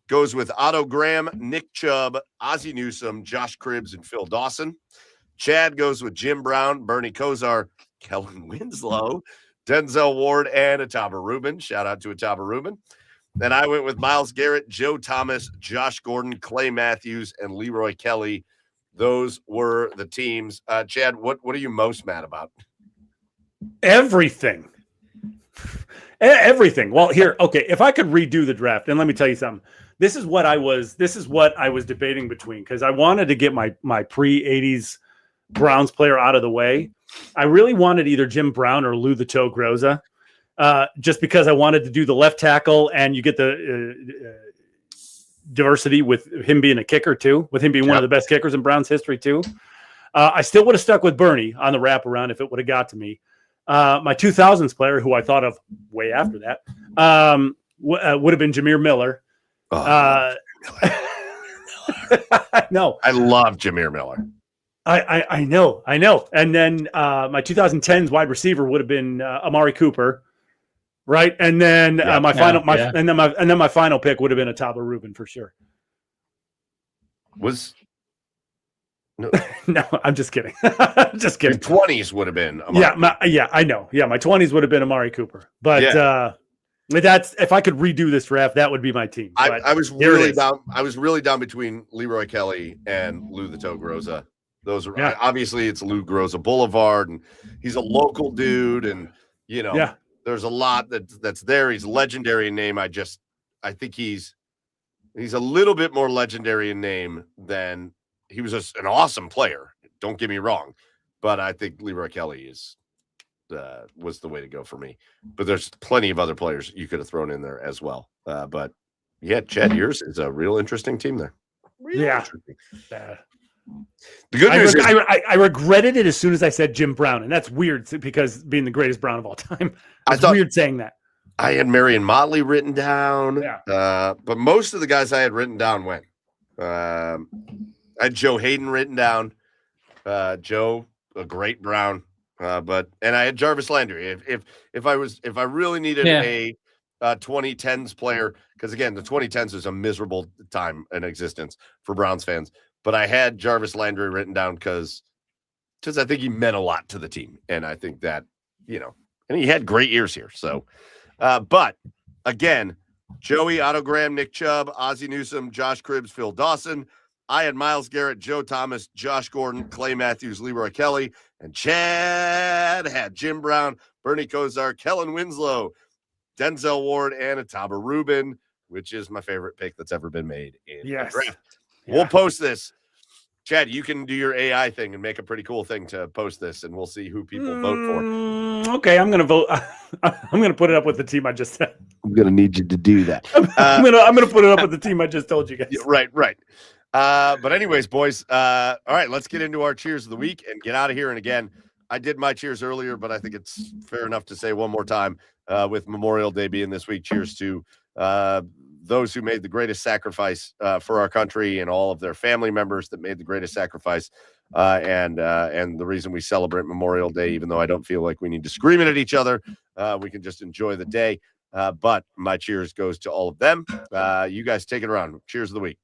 goes with Otto Graham, Nick Chubb, Ozzie Newsome, Josh Cribbs, and Phil Dawson. Chad goes with Jim Brown, Bernie Kosar, Kellen Winslow, Denzel Ward, and Ataba Rubin. Shout out to Ataba Rubin. Then I went with Myles Garrett, Joe Thomas, Josh Gordon, Clay Matthews, and Leroy Kelly. Those were the teams. Chad, what are you most mad about? Everything. Everything. Well, here, okay, if I could redo the draft, and let me tell you something. This is what I was debating between, because I wanted to get my pre-80s Browns player out of the way. I really wanted either Jim Brown or Lou the Toe Groza, just because I wanted to do the left tackle, and you get the diversity with him being a kicker too, with him being one of the best kickers in Browns history too. I still would have stuck with Bernie on the wraparound if it would have got to me. My 2000s player, who I thought of way after that, would have been Jameer Miller. No, I love Jameer Miller. I know. And then my 2010s wide receiver would have been Amari Cooper, right? And then my final pick would have been Ataba Rubin for sure. No, I'm just kidding. Just kidding. Your 20s would have been Amari I know. Yeah, my 20s would have been Amari Cooper. But that's, if I could redo this draft, that would be my team. I was really down. I was really down between Leroy Kelly and Lou the Toe Groza. Those are obviously it's Lou Groza Boulevard, and he's a local dude, and there's a lot that's there. He's legendary in name. I think he's a little bit more legendary in name than he was. An awesome player. Don't get me wrong, but I think Leroy Kelly was the way to go for me. But there's plenty of other players you could have thrown in there as well. But yeah, Chad, yours is a real interesting team there. Interesting. The good news is I regretted it as soon as I said Jim Brown, and that's weird because being the greatest Brown of all time. It's weird saying that. I had Marion Motley written down, but most of the guys I had written down went. I had Joe Hayden written down. Joe, a great Brown, and I had Jarvis Landry. If I really needed a 2010s player, because again, the 2010s is a miserable time in existence for Browns fans. But I had Jarvis Landry written down because I think he meant a lot to the team. And I think that, and he had great years here. So, but again, Joey, Otto Graham, Nick Chubb, Ozzie Newsome, Josh Cribbs, Phil Dawson. I had Myles Garrett, Joe Thomas, Josh Gordon, Clay Matthews, Leroy Kelly, and Chad had Jim Brown, Bernie Kosar, Kellen Winslow, Denzel Ward, and Ataba Rubin, which is my favorite pick that's ever been made in the draft. Yeah. We'll post this. Chad, you can do your AI thing and make a pretty cool thing to post this, and we'll see who people vote for. Okay, I'm going to vote. I'm going to put it up with the team I just said. I'm going to need you to do that. I'm gonna put it up with the team I just told you guys. Right. But anyways, boys, all right, let's get into our cheers of the week and get out of here. And again, I did my cheers earlier, but I think it's fair enough to say one more time with Memorial Day being this week. Cheers to those who made the greatest sacrifice for our country and all of their family members that made the greatest sacrifice. And the reason we celebrate Memorial Day, even though I don't feel like we need to scream it at each other, we can just enjoy the day. But my cheers goes to all of them. You guys take it around. Cheers of the week.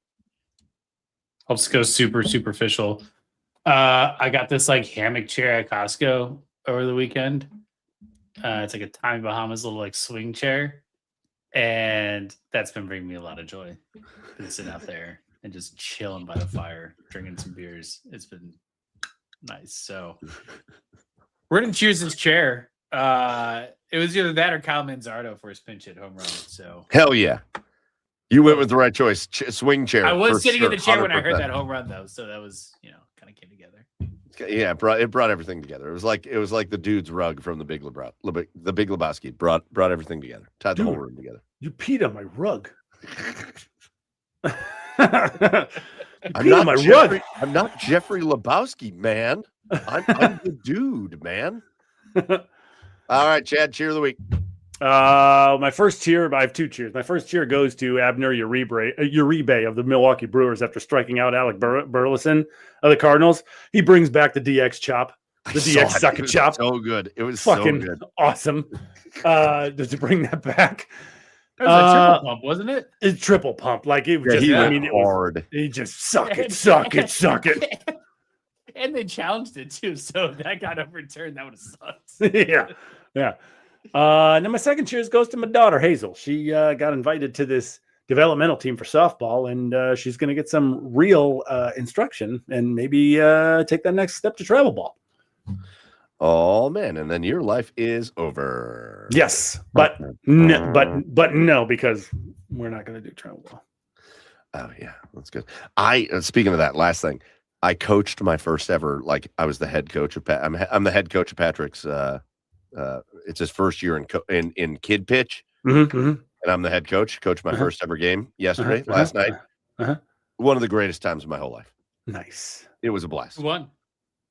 I'll just go super superficial. I got this like hammock chair at Costco over the weekend. It's like a Tommy Bahamas little like swing chair, and that's been bringing me a lot of joy. Been sitting out there and just chilling by the fire, drinking some beers. It's been nice. So we're gonna cheers this chair. It was either that or Kyle Manzardo for his pinch hit home run. So hell yeah. You went with the right choice. Swing chair. I was sitting in the chair 100%. when I heard that home run, though, so that was, kind of came together. Yeah, it brought everything together. It was like the dude's rug from the Big Lebowski brought everything together. Tied the whole room together. You peed on my rug. Rug. I'm not Jeffrey Lebowski, man. I'm the dude, man. All right, Chad, cheer of the week. My first cheer, I have two cheers. My first cheer goes to Abner Uribe of the Milwaukee Brewers after striking out Alec Burleson of the Cardinals. He brings back the DX chop, the DX suck and chop. So good. It was fucking so good. Awesome. To bring that back. It was a triple pump, wasn't it? It's triple pump. Like it was it hard. He just suck it. And they challenged it too, so that got overturned. That would have sucked. Yeah. And then my second cheers goes to my daughter Hazel. She got invited to this developmental team for softball, and she's going to get some real instruction and maybe take that next step to travel ball. Oh man! And then your life is over. Yes, but no, because we're not going to do travel ball. Oh yeah, that's good. Speaking of that, last thing, I coached my first ever. Like I was the head coach of I'm the head coach of Patrick's. It's his first year in kid pitch, and I'm the head coach. Coached my first ever game last night. One of the greatest times of my whole life. Nice. It was a blast. Who won?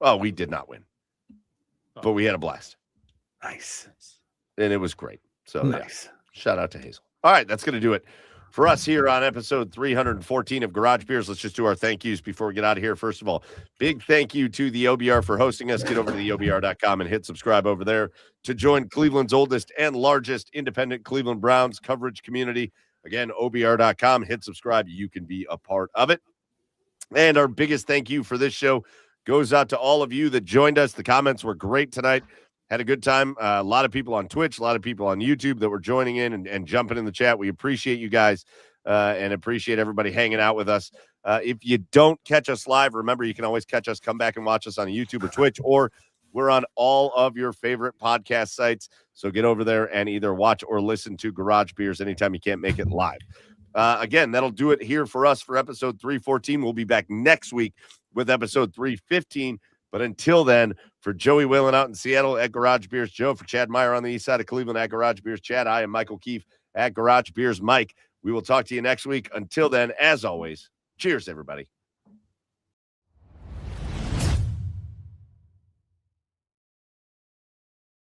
Oh, we did not win, but we had a blast. Nice. And it was great. So nice. Yeah. Shout out to Hazel. All right, that's going to do it for us here on episode 314 of Garage Beers. Let's just do our thank yous before we get out of here. First of all, big thank you to the OBR for hosting us. Get over to the OBR.com and hit subscribe over there to join Cleveland's oldest and largest independent Cleveland Browns coverage community. Again, OBR.com, hit subscribe. You can be a part of it. And our biggest thank you for this show goes out to all of you that joined us. The comments were great tonight. Had a good time. A lot of people on Twitch, a lot of people on YouTube that were joining in and jumping in the chat. We appreciate you guys and appreciate everybody hanging out with us. If you don't catch us live, remember you can always catch us, come back and watch us on YouTube or Twitch, or we're on all of your favorite podcast sites. So get over there and either watch or listen to Garage Beers anytime you can't make it live. Again, that'll do it here for us for episode 314. We'll be back next week with episode 315. But until then, for Joey Whalen out in Seattle at Garage Beers, Joe, for Chad Meyer on the east side of Cleveland at Garage Beers, Chad, I am Michael Keefe at Garage Beers, Mike. We will talk to you next week. Until then, as always, cheers, everybody.